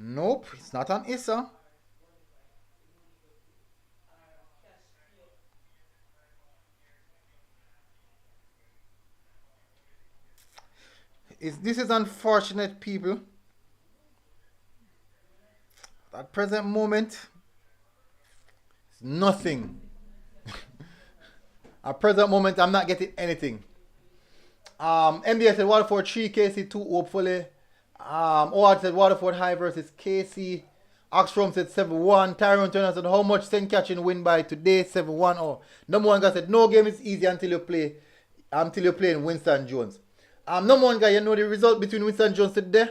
Nope, it's not on ISA. This is unfortunate, people. At present moment, it's nothing. At present moment, I'm not getting anything. NBA said Waterford 3, KC 2, hopefully. Owad said Waterford High versus KC. Oxford said 7-1. Tyrone Turner said how much St. Catherine win by today? 7-1. Oh, number one guy said no game is easy until you're playing Winston Jones. Number one guy, you know the result between Winston Jones today?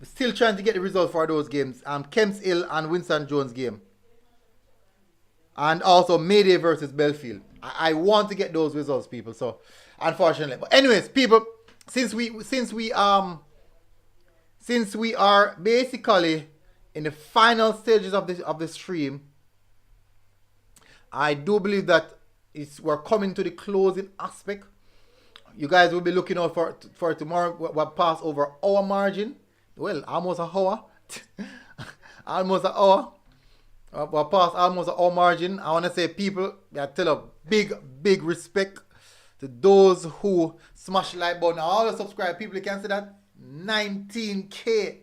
Still trying to get the result for those games. Kemp's Hill and Winston Jones game. And also Mayday versus Belfield. I want to get those results, people. So unfortunately. But anyways, people, since we are basically in the final stages of the stream, I do believe that we're coming to the closing aspect. You guys will be looking out for tomorrow. We'll pass over our margin. Well, almost an hour. Almost an hour. We'll pass almost an hour margin. I want to say, people, I tell a big respect to those who smash the like button. All the subscribe people, you can see that 19K.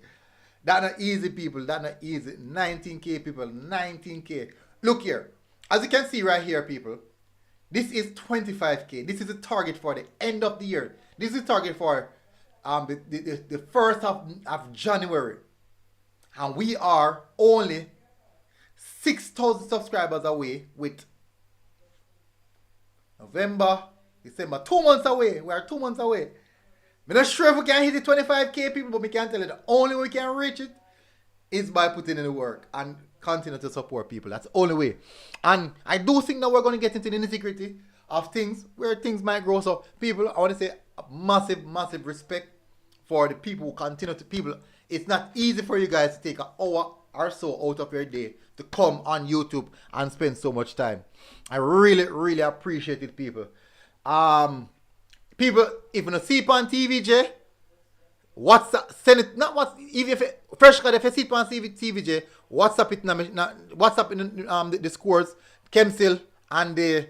That's not easy, people. That's not easy. 19K, people. 19K. Look here. As you can see right here, people. This is 25K. This is the target for the end of the year. This is the target for the first of January. And we are only 6,000 subscribers away with November, December. 2 months away. We are 2 months away. I'm not sure if we can hit the 25K, people, but we can tell you the only way we can reach it is by putting in the work and continue to support people. That's the only way. And I do think that we're going to get into the nitty-gritty of things where things might grow. So people, I want to say a massive respect for the people who continue to people. It's not easy for you guys to take an hour or so out of your day to come on YouTube and spend so much time. I really, really appreciate it, people. People, if you don't see it on TVJ, WhatsApp, send it, not what, even if it, fresh card, if you see it on TVJ, WhatsApp it, WhatsApp in the scores, Kemsil, and the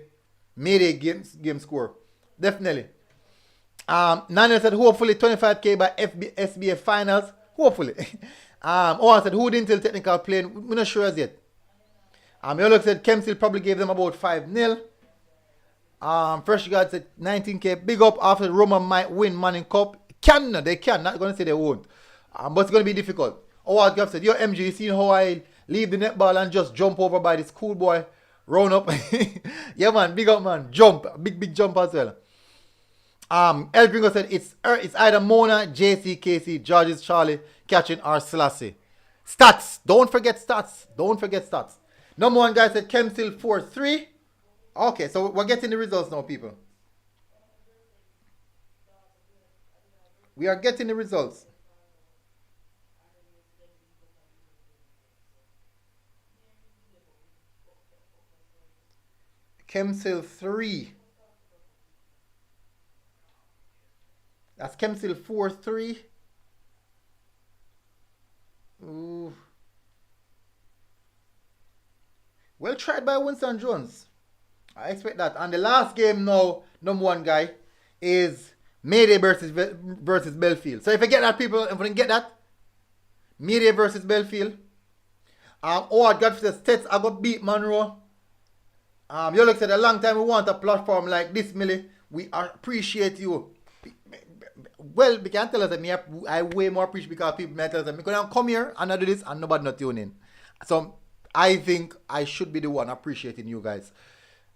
Mayday game score. Definitely. Nana said, hopefully 25K by SBA finals. Hopefully. I said, who didn't tell technical playing? We're not sure as yet. Yolo said, Kemsil probably gave them about 5-0. Fresh God said, 19K. Big up after Roma might win Manning Cup. They can. Not going to say they won't. But it's going to be difficult. I said, yo, MG, you seen how I leave the netball and just jump over by the Schoolboy? Round up. Yeah, man. Big up, man. Jump. Big jump as well. El Gringo said it's either Mona, JC, KC, Georges, Charlie, catching or Selassie. Stats. Don't forget stats. Number one guy said Kemsil 4-3. Okay, so we're getting the results now, people. We are getting the results. Kemsil 3. That's Kemsil 4-3. Ooh. Well tried by Winston Jones. I expect that. And the last game now, number one guy, is Mayday versus Belfield. So if you get that, people, if you didn't get that, Mayday versus Belfield. I got for the stats, I got beat Monroe. You look at a long time we want a platform like this, Millie. We appreciate you. Well, we can tell us that I way more appreciate because people may tell us that I can come here and I do this and nobody not tune in. So I think I should be the one appreciating you guys.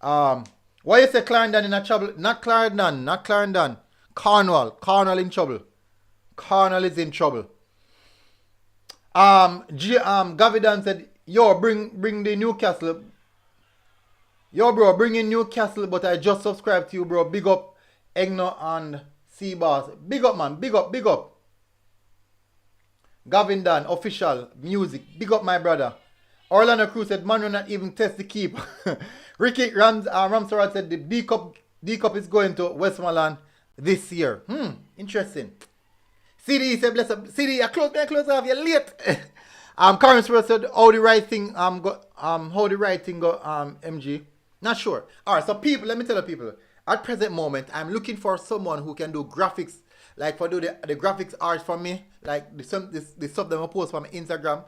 Why you say Clarendon in a trouble? Not Clarendon. Cornwall in trouble. Cornwall is in trouble. Gavidan said, yo, bring the Newcastle. Yo, bro, bring in Newcastle, but I just subscribed to you, bro. Big up Egno and C-Boss. Big up, man. Big up. Gavin Dan, official, music. Big up, my brother. Orlando Cruz said, man, will not even test the keep. Ricky Ramsarad said, the D-Cup is going to Westmoreland this year. Interesting. CD said, bless up. CD, I close off, you're late. Karen said, how the right thing go, MG. Not sure. Alright, so people, let me tell you people. At present moment, I'm looking for someone who can do graphics, like for do the graphics art for me, like the stuff that I post for my Instagram.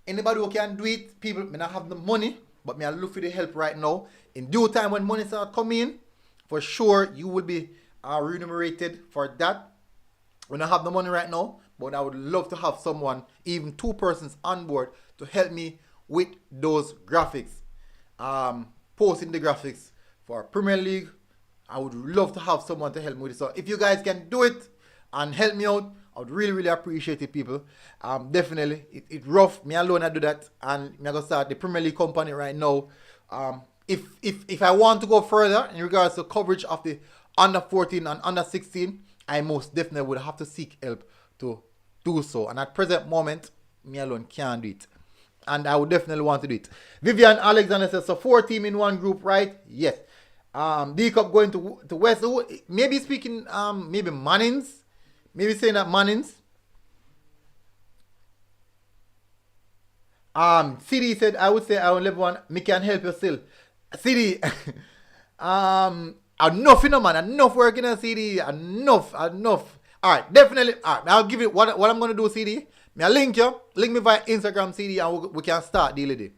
Anybody who can do it, people, may not have the money, but may I look for the help right now. In due time when money start coming in, for sure you will be remunerated for that. We don't have the money right now, but I would love to have someone, even 2 persons on board, to help me with those graphics. Posting the graphics for Premier League. I would love to have someone to help me with it. So if you guys can do it and help me out, I would really, really appreciate it, people. Definitely. It's rough. Me alone I do that. And I'm going to start the Premier League company right now. If I want to go further in regards to coverage of the under 14 and under 16, I most definitely would have to seek help to do so. And at present moment, me alone can't do it. And I would definitely want to do it. Vivian Alexander says, so 4 teams in one group, right? Yes. D-Cup going to West. Maybe speaking, maybe Mannings. Maybe saying that Mannings. CD said, I would say I will level one. Me can help you still. CD. Enough, you know, man. Enough working on CD. Enough. Alright, definitely. Alright, I'll give it what I'm going to do, CD. I'll link you. Link me via Instagram, CD, and we can start dealing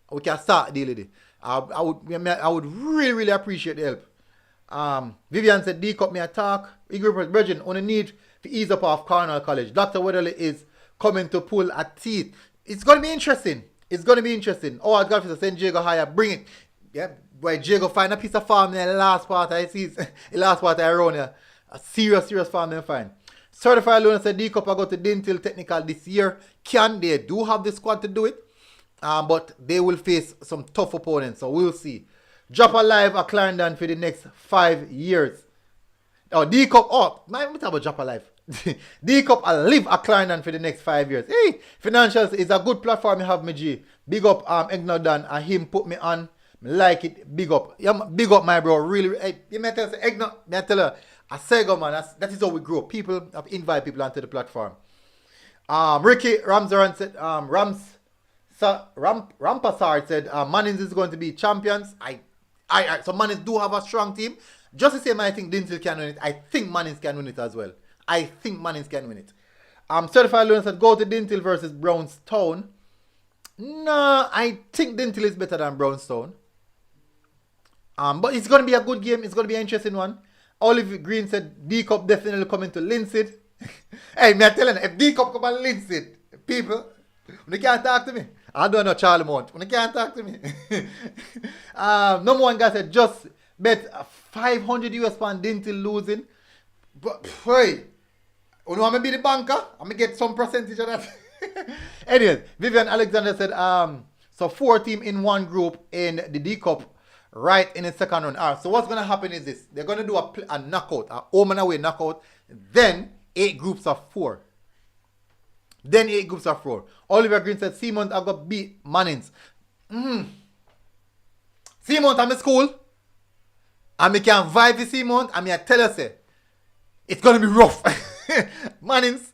with it. I would really, really appreciate the help. Vivian said, D-Cup me attack. Igor Bridget, only need to ease up off Cornell College. Dr. Weatherly is coming to pull a teeth. It's going to be interesting. Oh, I got to send Jago higher. Bring it. Yeah, boy, Jago find a piece of farm in the last part I see. The last part I run here. A serious farm then find. Certified Luna said, D-Cup I go to Dental Technical this year. They do have the squad to do it. But they will face some tough opponents, so we'll see. Drop a live at Clarendon for the next 5 years. Oh, D-Cup. Oh, man, we talk about Drop a live. D Cup, I live a Clarendon for the next 5 years. Hey, Financials is a good platform you have, me G. Big up Egnodan and him put me on. Me like it. Big up. Yeah, big up my bro. Really. Hey, you may tell Egno, me tell her, I say go man, that is how we grow. People invite people onto the platform. Ricky Ramzaran said Rampasar said Mannings is going to be champions. So Mannings do have a strong team. Just the same I think Dintle can win it. I think Mannings can win it as well. I think Mannings can win it. Certified Luna said go to Dintle versus Brownstone. No, I think Dintle is better than Brownstone. But it's going to be a good game. It's going to be an interesting one. Olive Green said D Cup definitely coming to Linseed. Hey, me telling you, if D Cup come on Linseed, people, you can't talk to me. I don't know Charlie Mount. You can't talk to me. Number one guy said just bet 500 US pound Dintle losing. But hey, you know I'm gonna be the banker. I'm gonna get some percentage of that. Anyways, Vivian Alexander said so 4 teams in one group in the D Cup. Right in the second round. Alright, so what's going to happen is this. They're going to do a knockout, a home and away knockout. Then 8 groups of 4. Oliver Green said, Seamount I got beat Mannings. Seamount I'm in school. And I can vibe the Seamount. And I tell you, say, it's going to be rough. Mannings,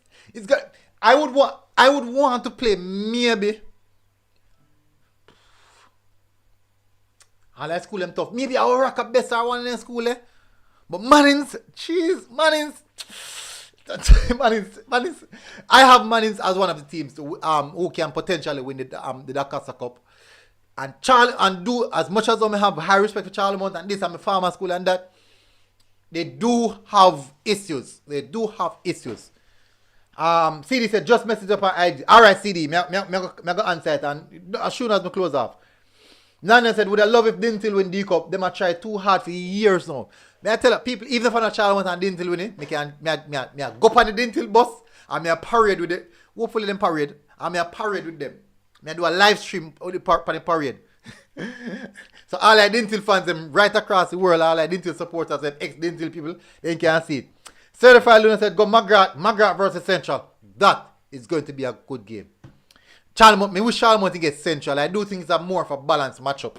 I would want to play maybe. And I school them tough. Maybe I will rock a best or one in school, eh? But Mannings, Mannings. I have Mannings as one of the teams who can potentially win the Dakasa Cup. And do as much as I have high respect for Charlie Mount and this and my farmer school and that, they do have issues. CD said just message up on IG. Alright, CD, me go answer it and as soon as me close off. Nana said, would I love if Dintle win D Cup? They might try too hard for years now. May I tell you, people, even if I'm not Charlie and Dintle win it, I go up on the Dintle bus and I parade with it. Hopefully them parade. And I parade with them. I do a live stream on the parade. So all the Dintle fans, them right across the world, all the Dintle supporters, them ex-Dintle people, they can see it. Certified Luna said, go Magrat versus Central. That is going to be a good game. Me wish Charlemont to get Central. I do think it's a more of a balanced matchup.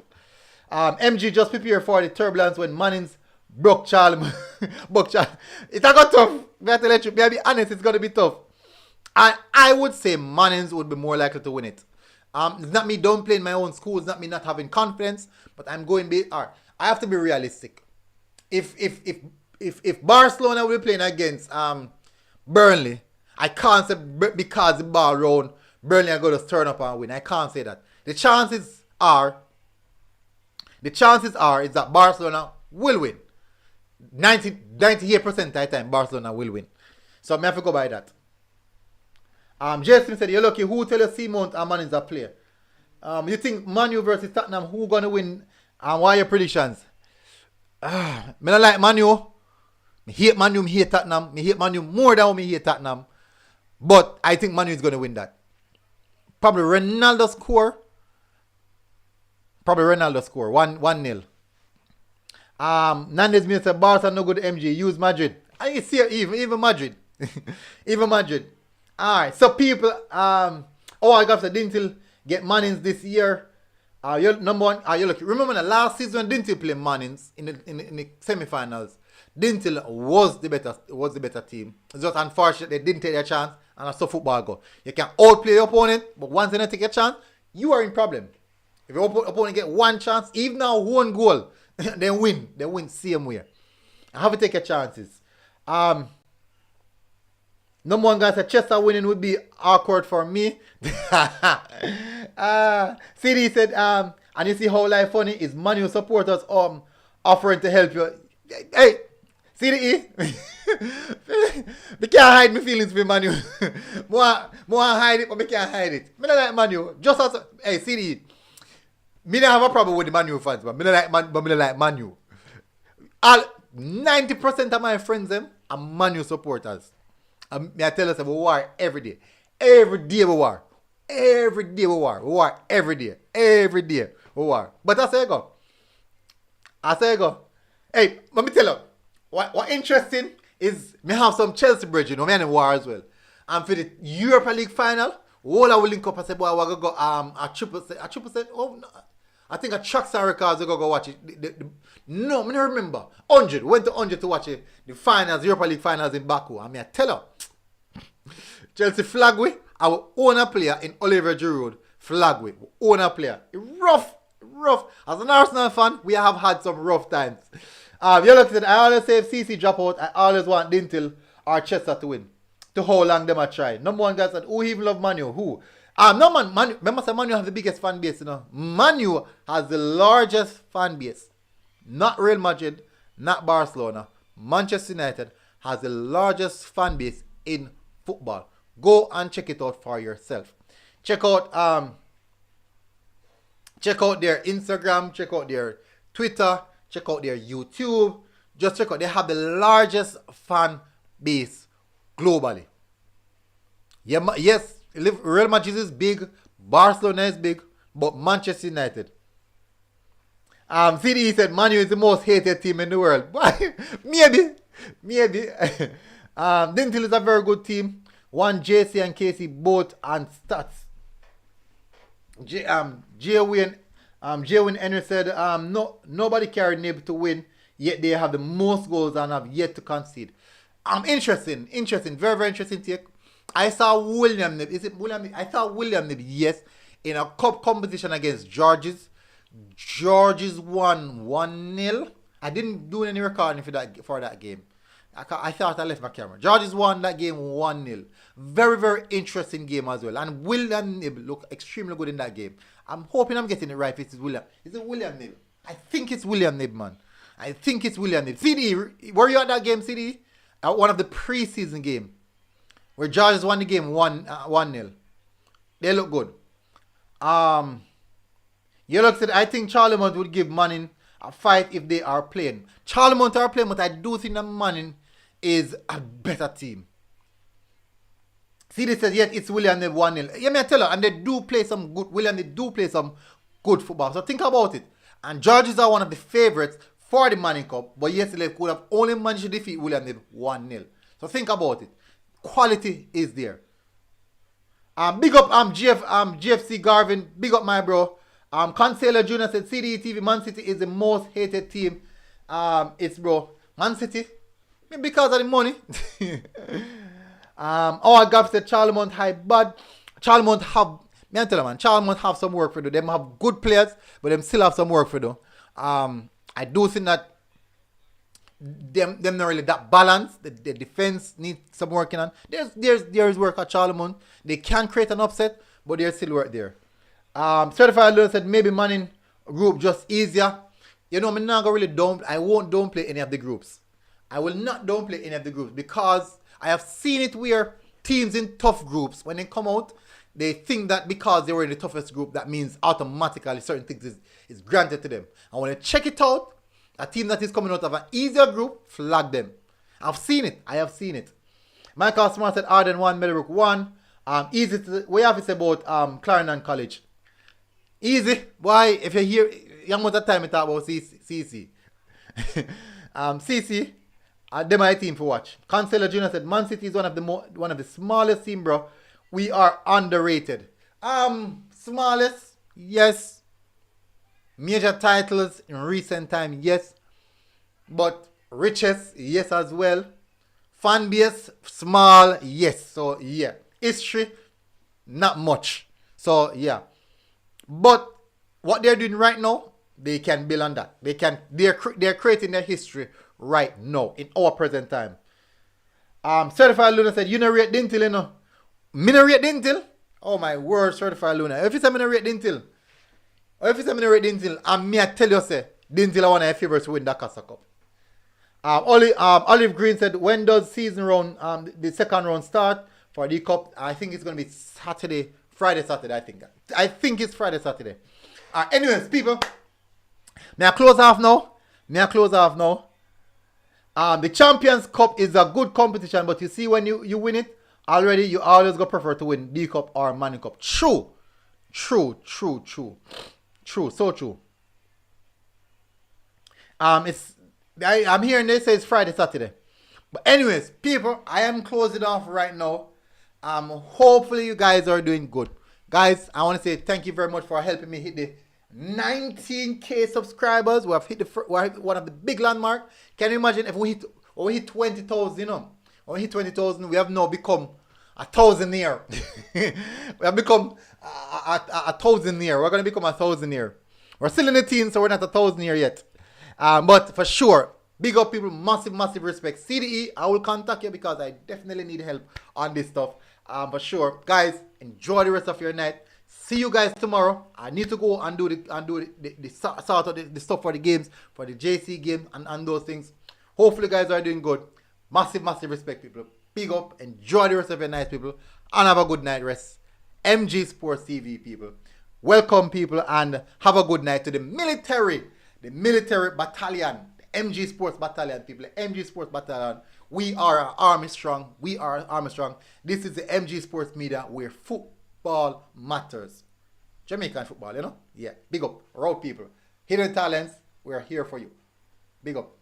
MG just prepare for the turbulence when Mannings broke Charlemont. It's got tough. May I be honest, it's going to be tough. And I would say Mannings would be more likely to win it. It's not me downplaying my own school. It's not me not having confidence. But I'm going to be... I have to be realistic. If Barcelona will be playing against Burnley, I can't say because the ball round... Burnley are going to turn up and win. I can't say that. The chances are is that Barcelona will win. 98% of the time Barcelona will win. So I have to go by that. Jason said, you're lucky. Who tell you Seamount and Mannings a player? You think Man U versus Tottenham, who going to win? And what are your predictions? I don't like Man U. I hate Man U, I hate Tottenham. I hate Man U more than I hate Tottenham. But I think Man U is going to win that. Probably Ronaldo score. 1-0. Nandes means a Barca no good MG. Use Madrid. And you see even Madrid. Even Madrid. Alright, so people I got to Dintle get Mannings this year. You're number one. You're lucky. Remember the last season when Dintle played Mannings in the semi-finals. Dintle was the better team. It's just unfortunate they didn't take their chance, and that's how football go. You can outplay your opponent, but once they don't take a chance, you are in problem. If your opponent get one chance, even now one goal, they win. They win same way. I have to take your chances. Number one guy said Chester winning would be awkward for me. CD said, and you see how life funny is Man U supporters offering to help you. Hey, CDE. We can't hide my feelings for Man U. More hide it, but we can't hide it. I don't like Man U. Just as hey CDE. Me don't have a problem with the Man U fans, but I like Man U. 90% of my friends them are Man U supporters. I tell us we war every day. Every day we war. Every day we war. We war every day. Every day we war. But I say I go. Hey, let me tell you. What interesting is me have some Chelsea bridge, you know, me and the war as well. And for the Europa League final, all I will link up and say, boy, we're going to go a triple set. Oh, no. I think a Trucks and Records, we're going to go watch it. No, I don't remember. 100. Went to 100 to watch it. The finals, Europa League finals in Baku. I mean, I tell her. Chelsea flag with our owner player in Oliver Giroud. Flag with owner player. Rough. As an Arsenal fan, we have had some rough times. You look at it, I always say if CC drop out, I always want Dintil or Chester to win. To how long them a try. Number one guy said, who even love Manu? Who? No man, Manu, remember say Manu has the biggest fan base, you know. Manu has the largest fan base. Not Real Madrid, not Barcelona. Manchester United has the largest fan base in football. Go and check it out for yourself. Check out their Instagram, check out their Twitter, check out their YouTube. Just check out, they have the largest fan base globally. Yeah, yes, Real Madrid is big, Barcelona is big, but Manchester United. CDE said Manu is the most hated team in the world. Maybe. Dintil is a very good team. One JC and Casey both on stats. Jwin Henry said nobody carried Nib to win, yet they have the most goals and have yet to concede. Interesting, very, very interesting take. I saw William Nib. Is it William Nib? I saw William Nib, yes, in a cup competition against Georges. Georges won 1-0. I didn't do any recording for that game. I thought I left my camera. Georges won that game 1-0. Very, very interesting game as well. And William Nib looked extremely good in that game. I'm hoping I'm getting it right if it's William. Is it William Nib? I think it's William Nib, man. I think it's William Nib. CD, were you at that game, CD? At one of the preseason game where Georges won the game 1-0. They look good. You look at, I think Charlemont would give Manning a fight if they are playing. Charlemont are playing, but I do think that Manning is a better team. CD says, yes, it's William Nib 1-0. Yeah, I tell her, and they do play some good, William Nib do play some good football. So think about it. And Georges are one of the favorites for the Manning Cup, but yesterday could have only managed to defeat William Nib 1-0. So think about it. Quality is there. Big up GFC Garvin. Big up my bro. Consaler Jr. said CDE TV Man City is the most hated team. It's bro. Man City. Because of the money. Gav said Charlemont high bad. Charlemont have, me tell you man, Charlemont have some work for do. Them have good players, but them still have some work for do. I do think that them not really that balanced. The defense needs some working on. There's work at Charlemont. They can create an upset, but there's still work there. Certified Lewis said maybe Manning group just easier. You know, I'm not gonna really I won't downplay any of the groups. I will not downplay any of the groups because I have seen it where teams in tough groups, when they come out, they think that because they were in the toughest group, that means automatically certain things is granted to them. And when they check it out, a team that is coming out of an easier group, flag them. I've seen it. I have seen it. Michael Smart said Arden 1, Meadowbrook 1. Easy to, we have to say about Clarendon College. Easy. Why? If you're here, young amount of time we talk about CC. CC, they're my team for watch. Consuelo Jr. said Man City is one of the smallest team, bro. We are underrated. Smallest, yes. Major titles in recent time, yes. But richest, yes as well. Fan base, small, yes. So yeah. History, not much. So yeah. But what they're doing right now, they can build on that. They're creating their history right now in our present time. Certified Luna said, you know rate Dintil, you know. Me no rate Dintil? Oh my word, Certified Luna. If you say me no rate Dintil, and me I tell you say, Dintil are one of your favorites to win that Casa Cup. Olive Green said, when does season round, the second round start for the cup? I think it's going to be Friday, Saturday, I think. I think it's Friday, Saturday. Anyways, people, may I close off now? The Champions Cup is a good competition, but you see when you win it, already you always go prefer to win D Cup or Manning Cup. True. So true. I'm hearing they say it's Friday, Saturday. But anyways, people, I am closing off right now. Hopefully you guys are doing good. Guys, I want to say thank you very much for helping me hit the 19k subscribers. We have hit one of the big landmark. Can you imagine if we hit 20,000, you know? When we hit 20,000, we have now become a thousandaire. We have become a thousandaire. We're going to become a thousandaire. We're still in the teens, so we're not a thousandaire yet. But for sure, big up people, massive respect. CDE, I will contact you because I definitely need help on this stuff. For sure, guys, enjoy the rest of your night. See you guys tomorrow. I need to go and do the sort of the stuff for the games, for the JC game and those things. Hopefully, guys are doing good. Massive respect, people. Big up. Enjoy the rest of your night, people. And have a good night rest. MG Sports TV, people. Welcome, people, and have a good night to the military battalion, the MG Sports Battalion, people. The MG Sports Battalion. We are Army Strong. We are Army Strong. This is the MG Sports Media where football matters. Jamaican football, you know? Yeah. Big up. Road people. Hidden talents. We are here for you. Big up.